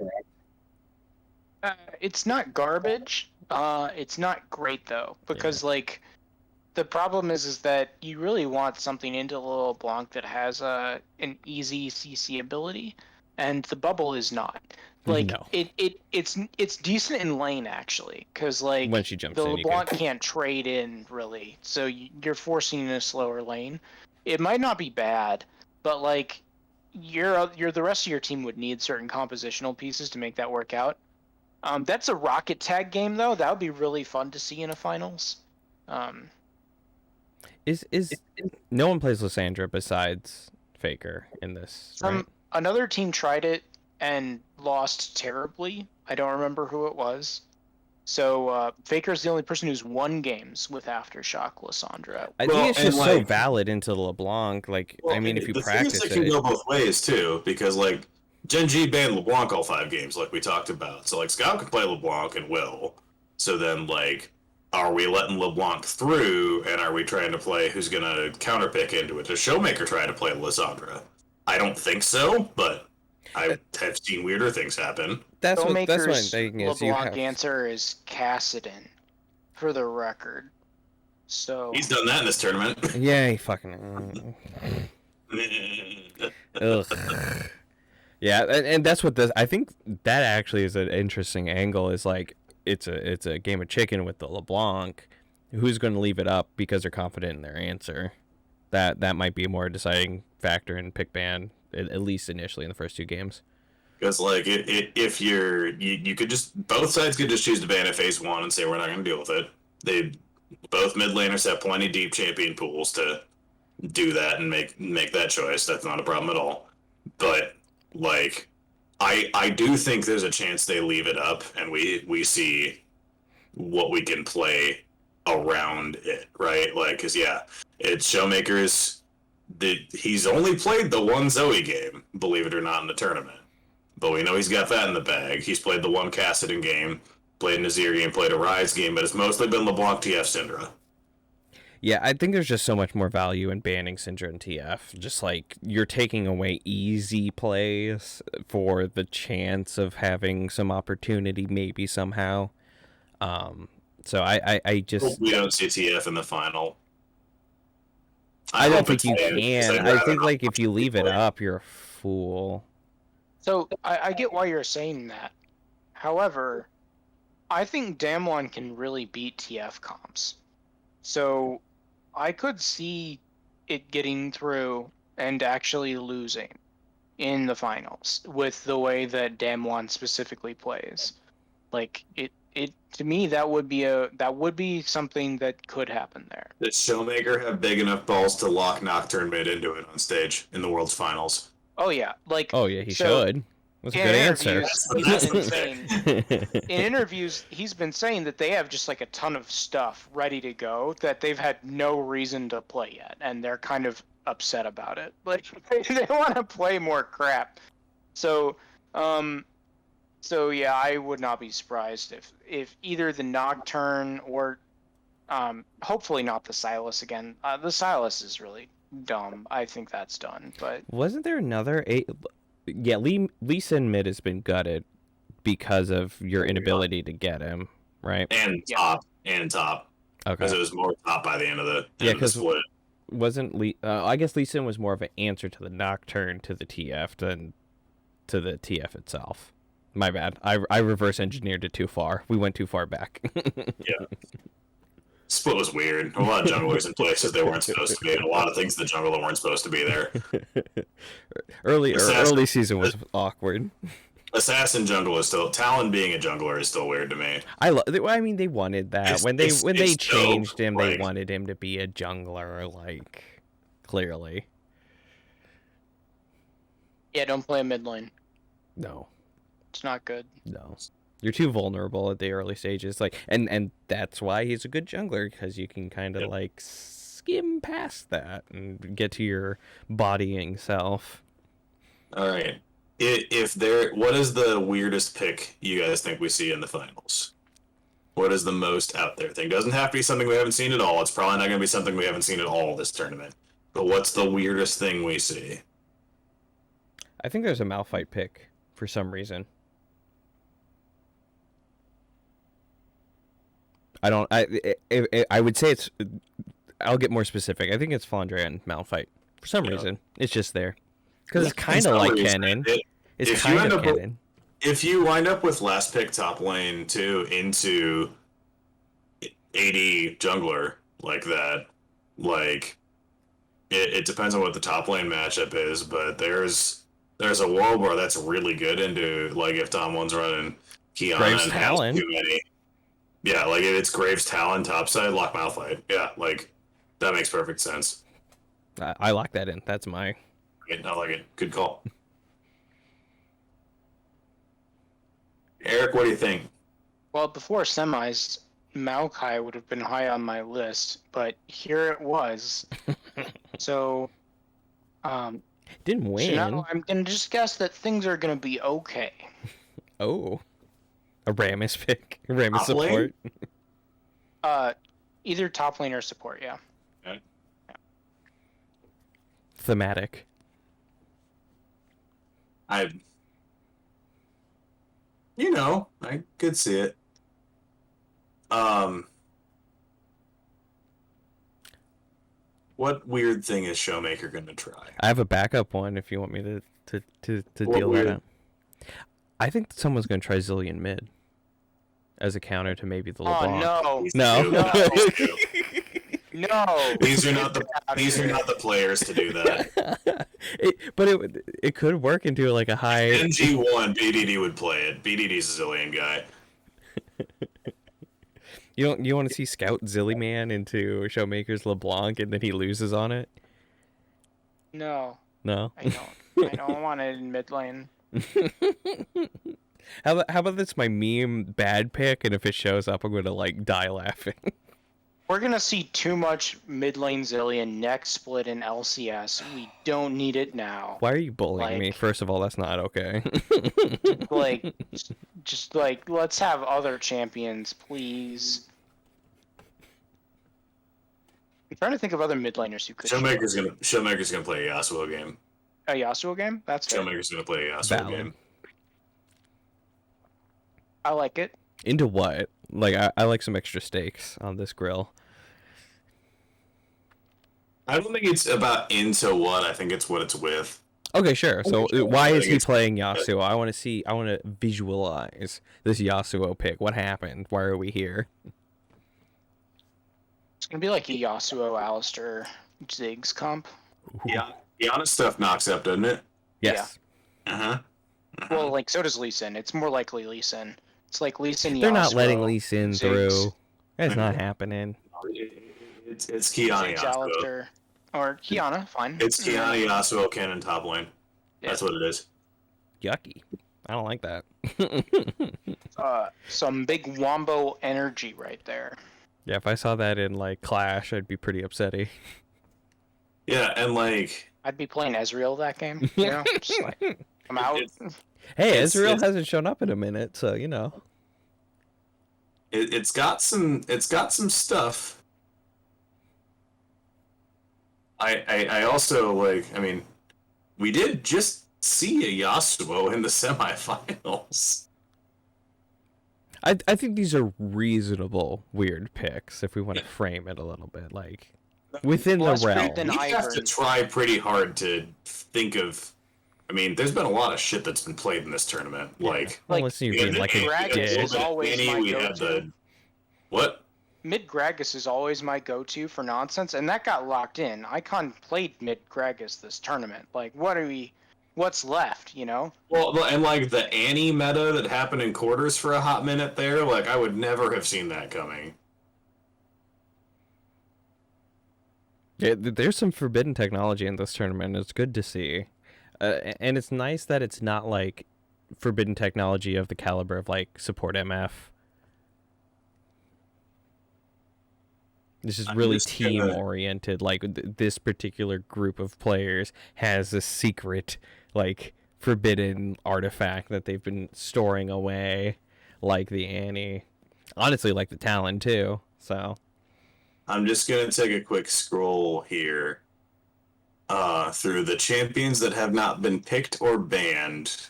C: It's not garbage. It's not great though, because like the problem is that you really want something into Lil Blanc that has an easy CC ability, and the bubble is not. Like
B: No.
C: it's decent in lane actually, because like
B: When she jumps
C: the
B: in, you
C: LeBlanc
B: can...
C: can't trade in really, so you're forcing in a slower lane. It might not be bad, but like you're the rest of your team would need certain compositional pieces to make that work out. That's a rocket tag game though. That would be really fun to see in a finals.
B: Is no one plays Lysandra besides Faker in this, right?
C: Another team tried it and lost terribly. I don't remember who it was. So Faker's the only person who's won games with Aftershock Lysandra.
B: I
A: Well,
B: think it's just
A: and,
B: so
A: like-
B: valid into LeBlanc. Like,
A: Well,
B: I mean, if you
A: the
B: practice
A: thing is, it can
B: it,
A: go both ways too, because like Gen G banned LeBlanc all 5 games, like we talked about. So like Scout can play LeBlanc and will. So then like, are we letting LeBlanc through, and are we trying to play who's gonna counterpick into it? Does Showmaker try to play Lysandra? I don't think so, but I have seen weirder things happen.
B: that's what I'm
C: Showmaker's
B: thinking is you
C: LeBlanc
B: have...
C: answer is Kassadin, for the record. So
A: He's done that in this tournament.
B: Yeah, he fucking... Ugh. Yeah, and that's what this. I think that actually is an interesting angle. Is like it's a game of chicken with the LeBlanc. Who's going to leave it up because they're confident in their answer? That might be a more deciding factor in pick ban, at least initially in the first 2 games.
A: Because like if you could just, both sides could just choose to ban it phase 1 and say we're not going to deal with it. They both mid laners have plenty deep champion pools to do that and make that choice. That's not a problem at all. But like I do think there's a chance they leave it up and we see what we can play around it, right? Like, because yeah, it's Showmaker's. He's only played the one Zoe game, believe it or not, in the tournament. But we know he's got that in the bag. He's played the one Kassadin game, played an Azir game, played a Rise game, but it's mostly been LeBlanc, TF, Syndra.
B: Yeah, I think there's just so much more value in banning Syndra and TF. Just like you're taking away easy plays for the chance of having some opportunity, maybe somehow. So I just
A: We don't see TF in the final.
B: I don't
A: hope
B: think you
A: it's banned, 'cause
B: can.
A: I'd
B: I
A: rather
B: think
A: not
B: like if you leave it
A: play.
B: up, you're a fool.
C: So I get why you're saying that. However, I think Damwon can really beat TF comps. So I could see it getting through and actually losing in the finals with the way that Damwon specifically plays. Like it to me that would be something that could happen there.
A: Does Showmaker have big enough balls to lock Nocturne mid into it on stage in the World's Finals?
C: Oh yeah, like
B: Oh yeah, he should. That's a good answer.
C: He's been saying, in interviews, he's been saying that they have just like a ton of stuff ready to go that they've had no reason to play yet, and they're kind of upset about it. Like they want to play more crap. So, yeah, I would not be surprised if either the Nocturne or, hopefully not the Silas again. The Silas is really dumb. I think that's done. But
B: wasn't there another Yeah, Lee Sin mid has been gutted because of your inability to get him, right?
A: And top. Okay. Because it was more top by the end of the split.
B: Wasn't Lee? I guess Lee Sin was more of an answer to the Nocturne to the TF than to the TF itself. My bad. I reverse engineered it too far. We went too far back.
A: Yeah. Split was weird. A lot of junglers in places they weren't supposed to be, and a lot of things in the jungle that weren't supposed to be there.
B: Early season was awkward.
A: Assassin jungle is still Talon being a jungler is still weird to me.
B: I mean, they wanted that when they changed him.
A: Like,
B: they wanted him to be a jungler, like clearly.
C: yeah, don't play a mid lane.
B: No,
C: It's not good.
B: no. You're too vulnerable at the early stages, like, and that's why he's a good jungler, because you can kind of like skim past that and get to your bodying self.
A: All right. What is the weirdest pick you guys think we see in the finals? What is the most out there thing? Doesn't have to be something we haven't seen at all. It's probably not going to be something we haven't seen at all this tournament. But what's the weirdest thing we see?
B: I think there's a Malphite pick for some reason. I would say it's. I'll get more specific. I think it's Flandre and Malphite for some reason. It's just there because it's kind of like Kennen. It's kind of Kennen.
A: If you wind up with last pick top lane too into AD jungler like that, like it depends on what the top lane matchup is, but there's a world where that's really good into like if Tom one's running Kiana
B: Graves
A: and
B: Talon.
A: has too many. Yeah, like if it's Graves Talon topside, lock Malphite. Yeah, like that makes perfect sense.
B: I lock that in. That's my.
A: I like it. Good call. Eric, what do you think?
C: Well, before semis, Maokai would have been high on my list, but here it was. So,
B: Didn't win.
C: so now I'm gonna just guess that things are gonna be okay.
B: Oh, a Rammus pick. Rammus
A: Top lane?
B: support.
C: Either top lane or support. Yeah.
A: Okay.
B: Thematic.
A: I could see it. What weird thing is Showmaker gonna try?
B: I have a backup one if you want me to
A: What
B: deal
A: weird?
B: that out. I think someone's gonna try Zillion mid as a counter to maybe the LeBlanc.
C: Oh
A: Please
B: No.
A: do.
C: No.
A: Please do.
C: no! No.
A: These are not the players to do that.
B: it could work into like a high.
A: NG1, BDD would play it. BDD's a Zillion guy.
B: You want to see Scout Zillyman into Showmaker's LeBlanc and then he loses on it?
C: No.
B: No.
C: I don't want it in mid lane.
B: How about this my meme bad pick, and if it shows up I'm gonna like die laughing.
C: We're gonna see too much mid lane Zillion next split in LCS. We don't need it now.
B: Why are you bullying me?
C: Like-
B: First of all, that's not okay.
C: Like, just like let's have other champions, please. I'm trying to think of other mid laners who could.
A: Showmaker's gonna play a Yasuo game.
C: A Yasuo game? That's fair.
A: Showmaker's gonna play a Yasuo
B: Valid.
A: game.
C: I like it.
B: Into what? Like I like some extra steaks on this grill.
A: I don't think it's about into what. I think it's what it's with.
B: Okay, sure. So
A: Okay,
B: why
A: I
B: is
A: think
B: he
A: it's-
B: playing Yasuo? I want to visualize this Yasuo pick. What happened? Why are we here?
C: It's gonna be like a Yasuo, Alistair, Ziggs comp.
A: Yeah, the honest stuff knocks up, doesn't it?
B: Yes.
A: Uh-huh.
C: Well, like so does Lee Sin. It's more likely Lee Sin. It's like Lee Sin,
B: They're not
C: Yasuo,
B: letting Lee Sin
C: Ziggs,
B: through. That's not happening.
A: It's Kiana
C: Ziggs,
A: Yasuo.
C: Alistair, or Kiana. Fine.
A: It's Kiana Yasuo Cannon top lane.
C: Yeah.
A: That's what it is.
B: Yucky. I don't like that.
C: Some big wombo energy right there.
B: Yeah, if I saw that in like Clash, I'd be pretty upsetty.
A: Yeah, and like
C: I'd be playing Ezreal that game. You know, just like I'm out.
B: Hey,
A: It's-
B: Ezreal
A: it's-
B: hasn't shown up in a minute, so you know.
A: it's got some stuff. I also like, I mean, we did just see a Yasuo in the semifinals.
B: I think these are reasonable weird picks if we want to frame it a little bit, like within the
C: Less weird
B: realm.
C: than
A: You have to
C: Ivern.
A: try pretty hard to think of. I mean, there's been a lot of shit that's been played in this tournament. Like,
B: Unless you
A: we
B: read
A: had
B: like
A: the-
B: a
C: Gragas
A: we had
B: did.
C: is
A: the
C: always
A: Annie,
C: my
A: we had
C: go-to.
A: the what?
C: Mid Gragas is always my go-to for nonsense, and that got locked in. Icon played Mid Gragas this tournament. Like, what's left? You know?
A: Well, and like the Annie meta that happened in quarters for a hot minute there, like I would never have seen that coming.
B: Yeah, there's some forbidden technology in this tournament. It's good to see, and it's nice that it's not like forbidden technology of the caliber of like support MF. This is
A: I'm
B: really
A: just gonna-
B: team oriented. Like this particular group of players has a secret, like forbidden artifact that they've been storing away, like the Annie. Honestly, like the Talon too. So
A: I'm just gonna take a quick scroll here through the champions that have not been picked or banned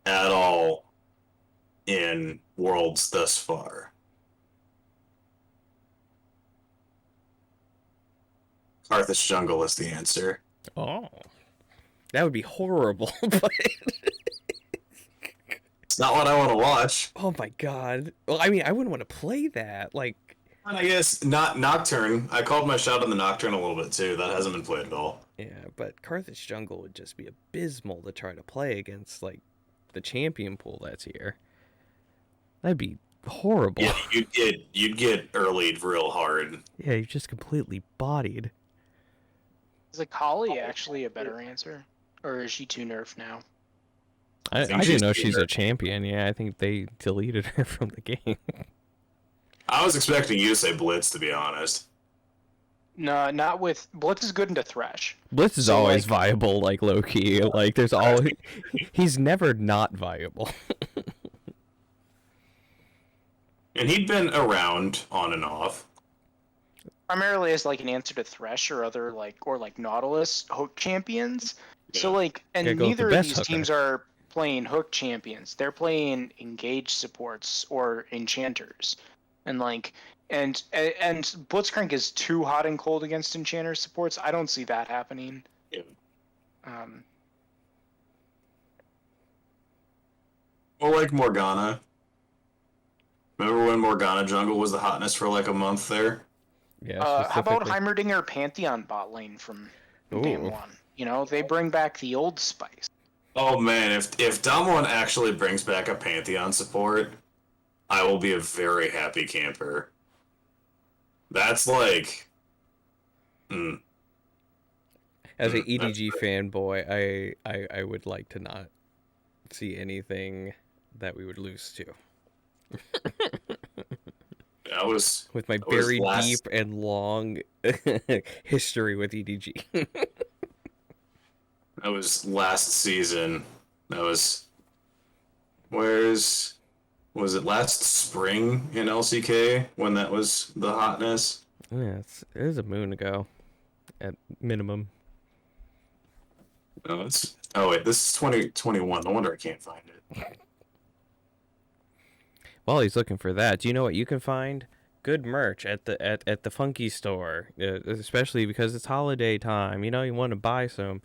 A: at all in Worlds thus far. Carthage Jungle is the answer.
B: oh, that would be horrible. But
A: It's not what I want to watch.
B: oh my god. Well, I mean, I wouldn't want to play that. Like,
A: And I guess not Nocturne. I called my shot on the Nocturne a little bit too. That hasn't been played at all.
B: yeah, but Carthage Jungle would just be abysmal to try to play against like the champion pool that's here. That'd be horrible.
A: Yeah, you'd get earlied real hard.
B: Yeah, you're just completely bodied.
C: Is Akali actually a better answer, or is she too nerfed now?
B: I
A: think
B: didn't
A: she's
B: know
A: too
B: she's a
A: nerfed.
B: champion. Yeah, I think they deleted her from the game.
A: I was expecting you to say Blitz, to be honest.
C: No, not with Blitz is good into Thresh.
B: Blitz is
C: So,
B: always
C: like-
B: viable, like low key. Like there's always he's never not viable.
A: And he'd been around on and off.
C: Primarily as like an answer to Thresh or other like Nautilus hook champions. So
A: Yeah.
C: like, and
B: Gotta go with the
C: neither of
B: best
C: these
B: hooker.
C: teams are playing hook champions. They're playing engaged supports or enchanters, and like, and Blitzcrank is too hot and cold against enchanter supports. I don't see that happening.
A: Yeah. Or like Morgana. Remember when Morgana Jungle was the hotness for like a month there?
B: Yeah.
C: How about
B: specifically.
C: Heimerdinger Pantheon bot lane from game
B: Ooh.
C: one? You know, they bring back the old spice.
A: Oh man, if Damwon actually brings back a Pantheon support, I will be a very happy camper. That's like...
B: As an
A: That's
B: EDG fanboy, I would like to not see anything that we would lose to.
A: That was...
B: With my
A: That was
B: very
A: last-
B: deep and long history with E EDG.
A: That was last season. That was... Was it last spring in LCK when that was the hotness?
B: Yeah, it was a moon ago, at minimum.
A: No, it's... Oh wait, this is 2021. No wonder I can't find it.
B: While he's looking for that, do you know what you can find? Good merch at the Funky store, especially because it's holiday time. You know, you want to buy some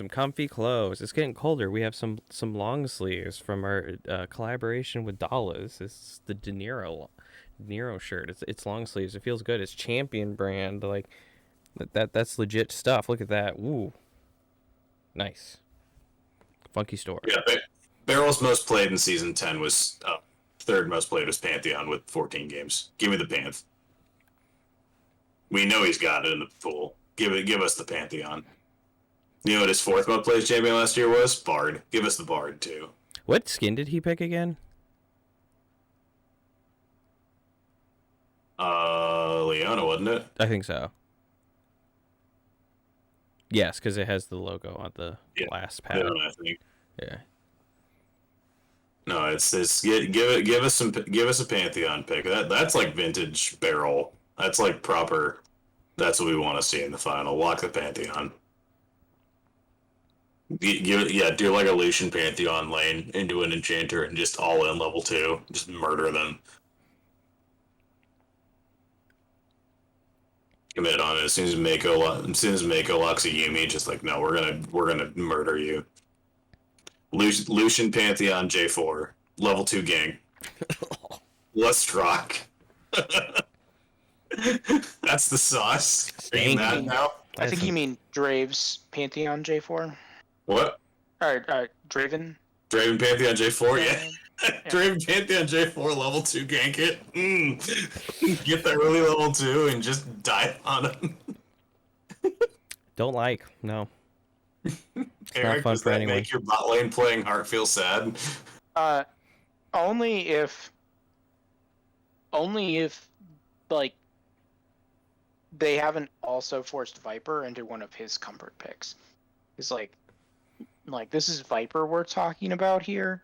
B: comfy clothes. It's getting colder. We have some long sleeves from our collaboration with Dallas. It's the De Nero shirt. It's long sleeves. It feels good. It's Champion brand. Like that's legit stuff. Look at that. Ooh, nice. Funky store.
A: Yeah, Barrel's most played in season 10 was third most played was Pantheon with 14 games. Give me the Panth. We know he's got it in the pool. Give us the Pantheon. You know what his fourth most played champion last year was? Bard. Give us the Bard too.
B: What skin did he pick again?
A: Leona, wasn't it?
B: I think so. Yes, because it has the logo on the last pad.
A: Leona, I think.
B: Yeah.
A: No, it's give us a Pantheon pick. That's like vintage Barrel. That's like proper. That's what we want to see in the final. Lock the Pantheon. Do like a Lucian Pantheon lane into an Enchanter and just all in level 2. Just murder them. Commit on it as soon as Mako locks a Yumi. Just like no, we're gonna murder you. Lucian Pantheon J4 level 2 gang. Let's rock. That's the sauce. Are you mad now?
C: I think you mean Drave's Pantheon J4.
A: What?
C: Alright, Draven.
A: Draven Pantheon J4, yeah.
C: Yeah.
A: Draven Pantheon J4 level 2 gank it. Get that early level 2 and just dive on him.
B: Don't like. No.
A: Eric,
B: fun
A: does
B: for
A: that
B: anyone.
A: make your bot lane playing Heart feel sad?
C: Only if like they haven't also forced Viper into one of his comfort picks. It's like this is Viper we're talking about here.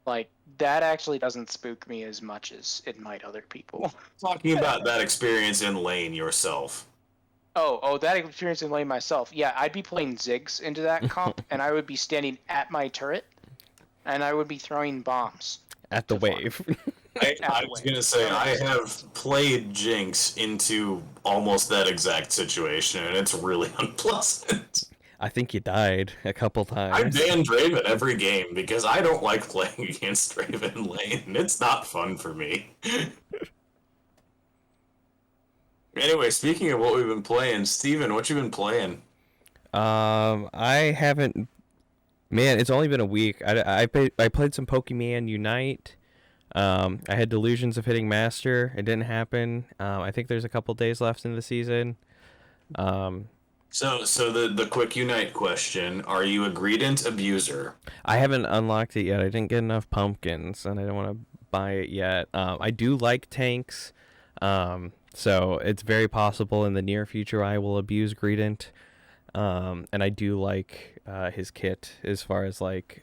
C: Like that actually doesn't spook me as much as it might other people.
A: Talking about that experience in lane yourself.
C: Oh, that experience in lane myself. Yeah, I'd be playing Ziggs into that comp, and I would be standing at my turret, and I would be throwing bombs.
B: At the wave.
A: I was going to say, I have played Jinx into almost that exact situation, and it's really unpleasant.
B: I think you died a couple times.
A: I ban Draven every game because I don't like playing against Draven lane. It's not fun for me. Anyway, speaking of what we've been playing, Steven, what you been playing?
B: I haven't. Man, it's only been a week. I played some Pokemon Unite. I had delusions of hitting Master. It didn't happen. I think there's a couple days left in the season.
A: So the quick Unite question: are you a Greedent abuser?
B: I haven't unlocked it yet. I didn't get enough pumpkins, and I don't want to buy it yet. I do like tanks. So it's very possible in the near future I will abuse Greedent. And I do like his kit as far as like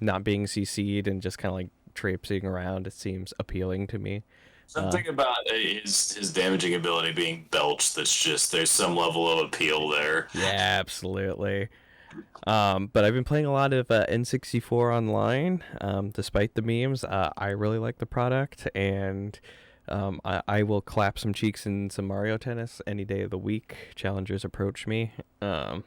B: not being CC'd and just kind of like traipsing around. It seems appealing to me.
A: Something about his damaging ability being belched that's just, there's some level of appeal there.
B: Yeah, absolutely. But I've been playing a lot of N64 online, despite the memes. I really like the product, and I will clap some cheeks in some Mario Tennis any day of the week. Challengers approach me.
A: Friend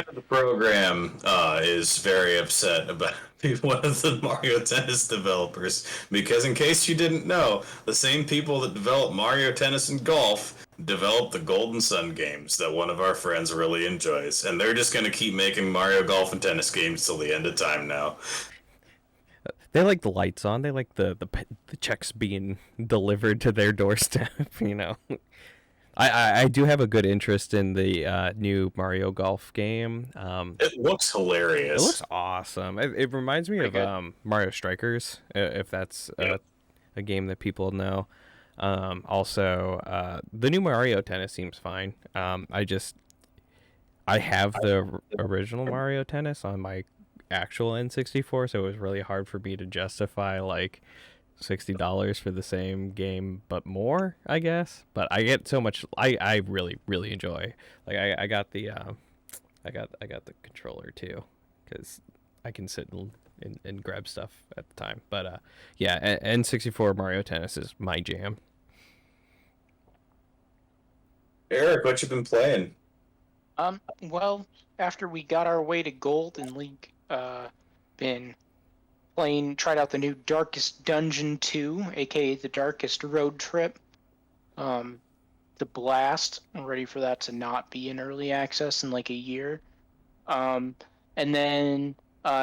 A: of the program is very upset about one of the Mario Tennis developers because, in case you didn't know, the same people that develop Mario Tennis and Golf develop the Golden Sun games that one of our friends really enjoys, and they're just going to keep making Mario Golf and Tennis games till the end of time now.
B: They like the lights on. They like the checks being delivered to their doorstep. You know, I do have a good interest in the new Mario Golf game.
A: It looks hilarious.
B: It looks awesome. It reminds me of Mario Strikers, if that's a game that people know. Also, the new Mario Tennis seems fine. I have the original Mario Tennis on my actual N64, so it was really hard for me to justify like $60 for the same game but more, I guess. But I get so much. I really enjoy. Like I got the I got the controller too, because I can sit and grab stuff at the time. But yeah, N64 Mario Tennis is my jam.
A: Eric, what you been playing?
C: Well, after we got our way to gold in League, been tried out the new Darkest Dungeon 2, aka the Darkest Road Trip. The Blast. I'm ready for that to not be in early access in like a year. And then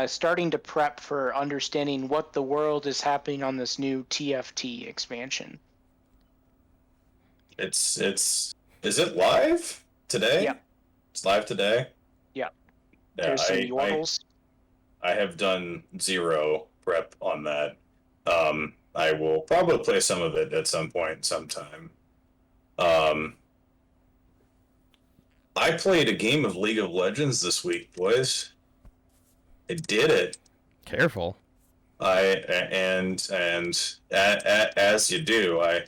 C: starting to prep for understanding what the world is happening on this new TFT expansion.
A: Is it live today?
C: Yeah.
A: It's live today?
C: Yeah.
A: Yeah,
C: There's some Yordles.
A: I have done zero prep on that. I will probably play some of it at some point, sometime. I played a game of League of Legends this week, boys. I did it.
B: Careful.
A: As you do, I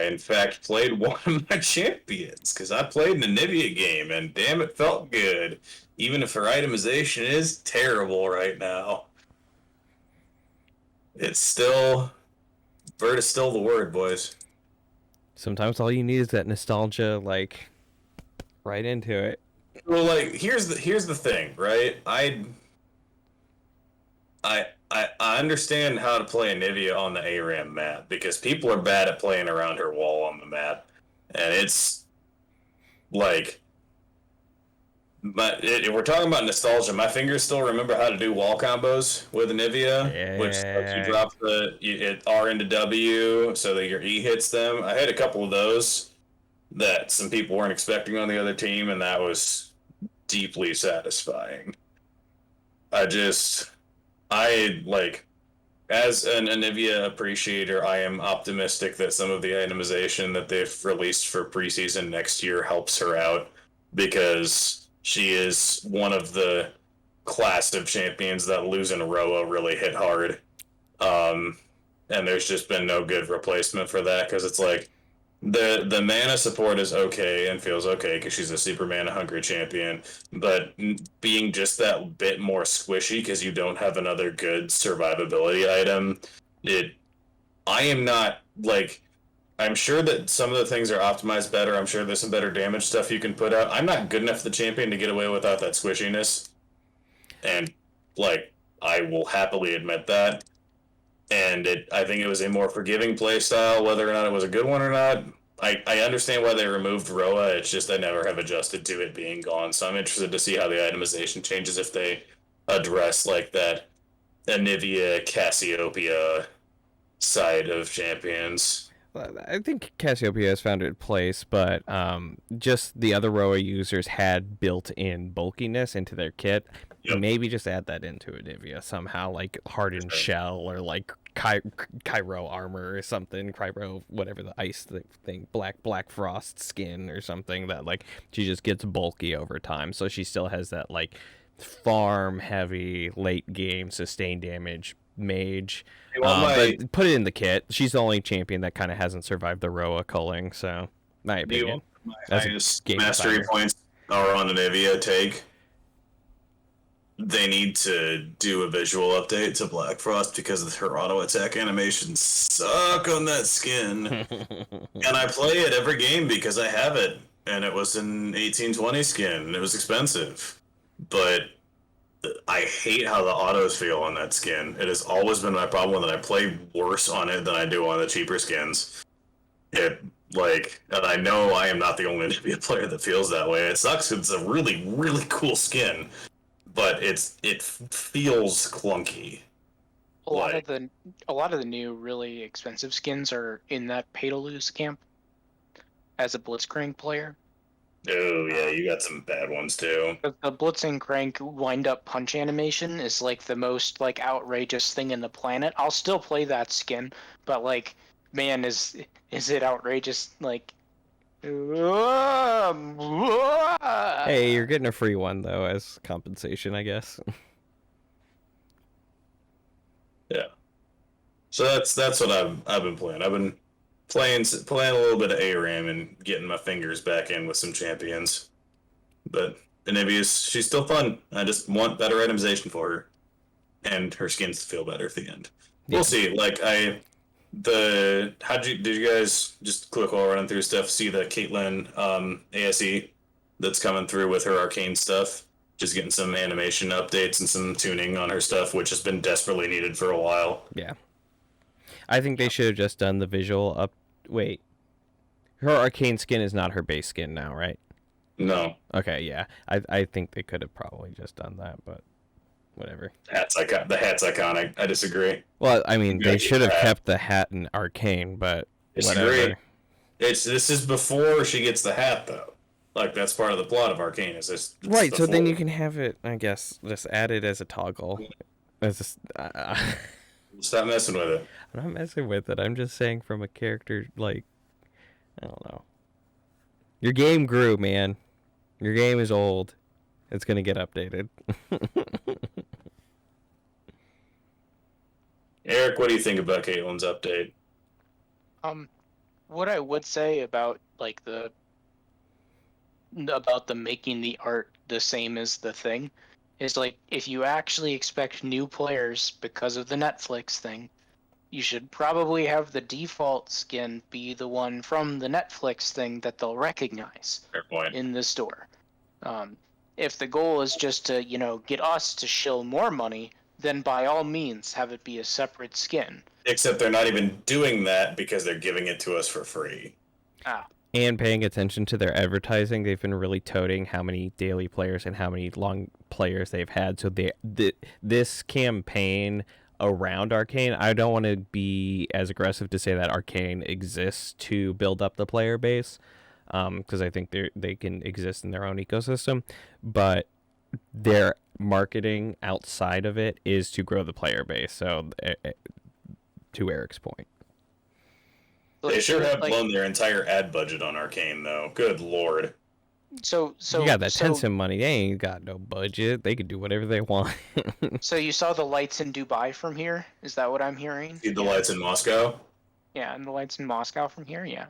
A: in fact played one of my champions because I played an Anivia game and damn, it felt good, even if her itemization is terrible right now. It's still, Bird is still the word, boys.
B: Sometimes all you need is that nostalgia, like, right into it.
A: Well, like here's the thing, right? I understand how to play Anivia on the ARAM map because people are bad at playing around her wall on the map, and it's like, but if we're talking about nostalgia, my fingers still remember how to do wall combos with Anivia, which you drop it R into W so that your E hits them. I had a couple of those that some people weren't expecting on the other team, and that was deeply satisfying. As an Anivia appreciator, I am optimistic that some of the itemization that they've released for preseason next year helps her out, because she is one of the class of champions that losing Roa really hit hard. And there's just been no good replacement for that, because it's like, the mana support is okay and feels okay because she's a super mana hungry champion, but being just that bit more squishy because you don't have another good survivability item, I am not like, I'm sure that some of the things are optimized better. I'm sure there's some better damage stuff you can put out. I'm not good enough for the champion to get away without that squishiness, and like, I will happily admit that. And I think it was a more forgiving play style, whether or not it was a good one or not. I understand why they removed Roa. It's just I never have adjusted to it being gone. So I'm interested to see how the itemization changes if they address like that Anivia, Cassiopeia side of champions.
B: I think Cassiopeia has found its place, but just the other Roa users had built-in bulkiness into their kit. Yep. Maybe just add that into Anivia somehow, like hardened shell or like Cairo armor or something. Cairo, whatever the ice thing, black frost skin or something that like she just gets bulky over time, so she still has that like farm heavy late game sustain damage mage. But put it in the kit. She's the only champion that kind of hasn't survived the Roa culling, so my opinion.
A: My highest mastery points are on Anivia take. They need to do a visual update to Black Frost because her auto attack animations suck on that skin. And I play it every game because I have it, and it was an 1820 skin, and it was expensive. But I hate how the autos feel on that skin. It has always been my problem that I play worse on it than I do on the cheaper skins. And I know I am not the only Nibia player that feels that way. It sucks because it's a really, really cool skin, but it feels clunky.
C: A lot of the new really expensive skins are in that pay to lose camp as a Blitzcrank player.
A: Oh yeah, you got some bad ones too.
C: The Blitzcrank wind up punch animation is like the most like outrageous thing in the planet. I'll still play that skin, but like, man, is it outrageous? Like,
B: hey, you're getting a free one though as compensation, I guess.
A: Yeah. So that's what I've been playing. I've been playing a little bit of ARAM and getting my fingers back in with some champions. But she's still fun. I just want better itemization for her, and her skins to feel better at the end. Yeah. We'll see. Did you guys, just quick while running through stuff, see the Caitlyn ASE that's coming through with her arcane stuff? Just getting some animation updates and some tuning on her stuff, which has been desperately needed for a while.
B: Yeah. I think they should have just done the visual up. Wait. Her arcane skin is not her base skin now, right?
A: No.
B: Okay, yeah. I think they could have probably just done that, but whatever.
A: The hat's iconic. I disagree.
B: Well, I mean,
A: Yeah,
B: they should have
A: hat.
B: kept the hat in arcane, but
A: Disagree.
B: whatever.
A: This is before she gets the hat, though. Like, that's part of the plot of Arcane. It's
B: Right, so then
A: before.
B: you can have it, I guess, just added as a toggle. As
A: Stop messing with it.
B: I'm not messing with it. I'm just saying from a character, like, I don't know. Your game grew, man. Your game is old. It's going to get updated.
A: Eric, what do you think about Caitlin's update?
C: What I would say about like the making the art the same as the thing is like if you actually expect new players because of the Netflix thing, you should probably have the default skin be the one from the Netflix thing that they'll recognize
A: Fair point.
C: in the store. If the goal is just to, get us to shill more money, then by all means have it be a separate skin.
A: Except they're not even doing that because they're giving it to us for free.
B: And paying attention to their advertising, they've been really toting how many daily players and how many long players they've had. So this campaign around Arcane, I don't want to be as aggressive to say that Arcane exists to build up the player base, because I think they can exist in their own ecosystem, but their marketing outside of it is to grow the player base. So to Eric's point.
A: They sure have blown their entire ad budget on Arcane, though. Good lord.
C: So
B: you got that Tencent money. They ain't got no budget. They can do whatever they want.
C: So you saw the lights in Dubai from here? Is that what I'm hearing?
A: See the lights in Moscow?
C: Yeah, and the lights in Moscow from here, yeah.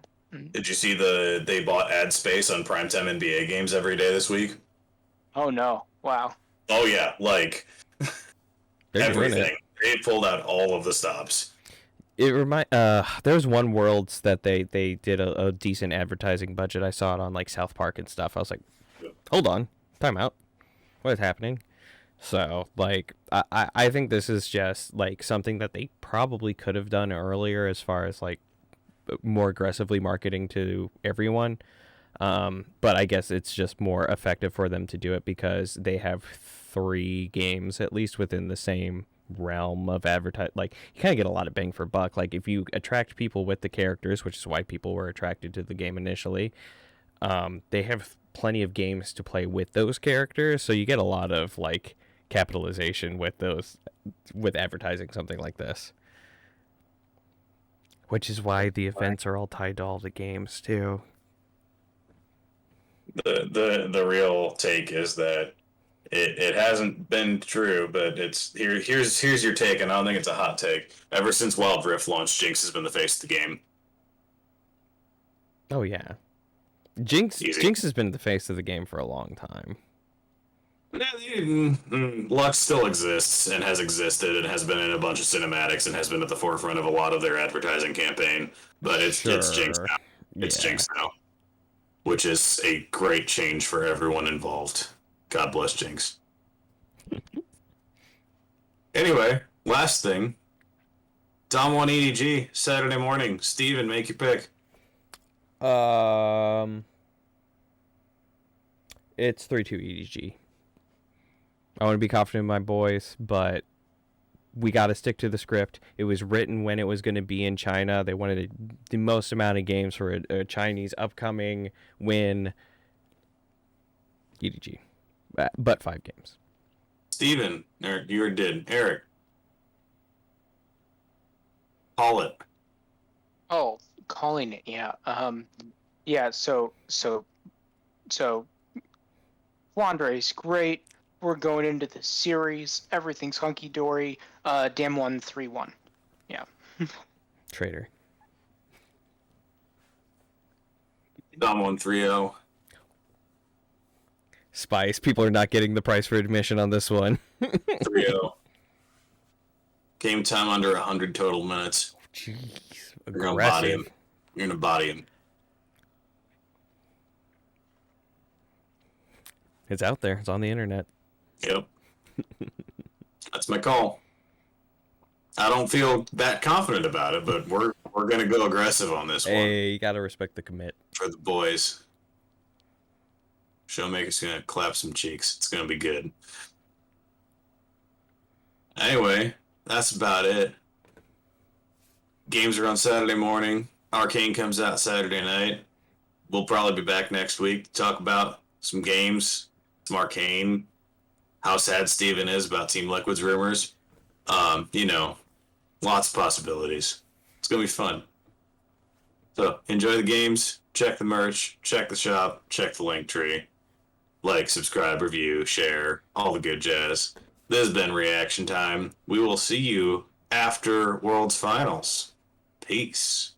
A: Did you see they bought ad space on primetime NBA games every day this week?
C: Oh no! Wow.
A: Oh yeah, like
B: They're doing
A: everything.
B: it.
A: They pulled out all of the stops.
B: There's one Worlds that they did a decent advertising budget. I saw it on like South Park and stuff. I was like, hold on, time out. What is happening? So like I think this is just like something that they probably could have done earlier as far as like more aggressively marketing to everyone. But I guess it's just more effective for them to do it because they have 3 games at least within the same realm of advertise. Like you kind of get a lot of bang for buck. Like if you attract people with the characters, which is why people were attracted to the game initially, they have plenty of games to play with those characters, so you get a lot of like capitalization with advertising something like this. Which is why the events are all tied to all the games too.
A: The real take is that it hasn't been true, but here's your take, and I don't think it's a hot take. Ever since Wild Rift launched, Jinx has been the face of the game.
B: Oh yeah, Jinx
A: Easy.
B: Jinx has been the face of the game for a long time.
A: Lux still exists and has existed and has been in a bunch of cinematics and has been at the forefront of a lot of their advertising campaign. But it's Jinx now. It's
B: Yeah.
A: Jinx now, which is a great change for everyone involved. God bless Jinx. Anyway, last thing. Dom 1 EDG, Saturday morning. Steven, make your pick.
B: It's 3-2 EDG. I want to be confident in my boys, but we got to stick to the script. It was written when it was going to be in China. They wanted the most amount of games for a Chinese upcoming win. EDG. But 5 games.
A: Steven, you did. Eric. Call it.
C: Oh, calling it, yeah. Yeah, so Flandre's great. We're going into the series. Everything's hunky dory. Damn 1-3-1. Yeah.
B: Traitor.
A: Dom 1-3-0.
B: Spice. People are not getting the price for admission on this one.
A: 3-0. Game time under 100 total minutes.
B: Jeez.
A: You're gonna body him.
B: Aggressive.
A: You're gonna body him.
B: It's out there. It's on the internet.
A: Yep. That's my call. I don't feel that confident about it, but we're gonna go aggressive on this one
B: Hey, you gotta respect the commit.
A: for the boys. Showmaker's gonna clap some cheeks. It's gonna be good. Anyway, that's about it. Games are on Saturday morning. Arcane comes out Saturday night. We'll probably be back next week to talk about some games, some Arcane, how sad Steven is about Team Liquid's rumors. You know, lots of possibilities. It's gonna be fun. So enjoy the games, check the merch, check the shop, check the link tree. Like, subscribe, review, share, all the good jazz. This has been Reaction Time. We will see you after World's Finals. Peace.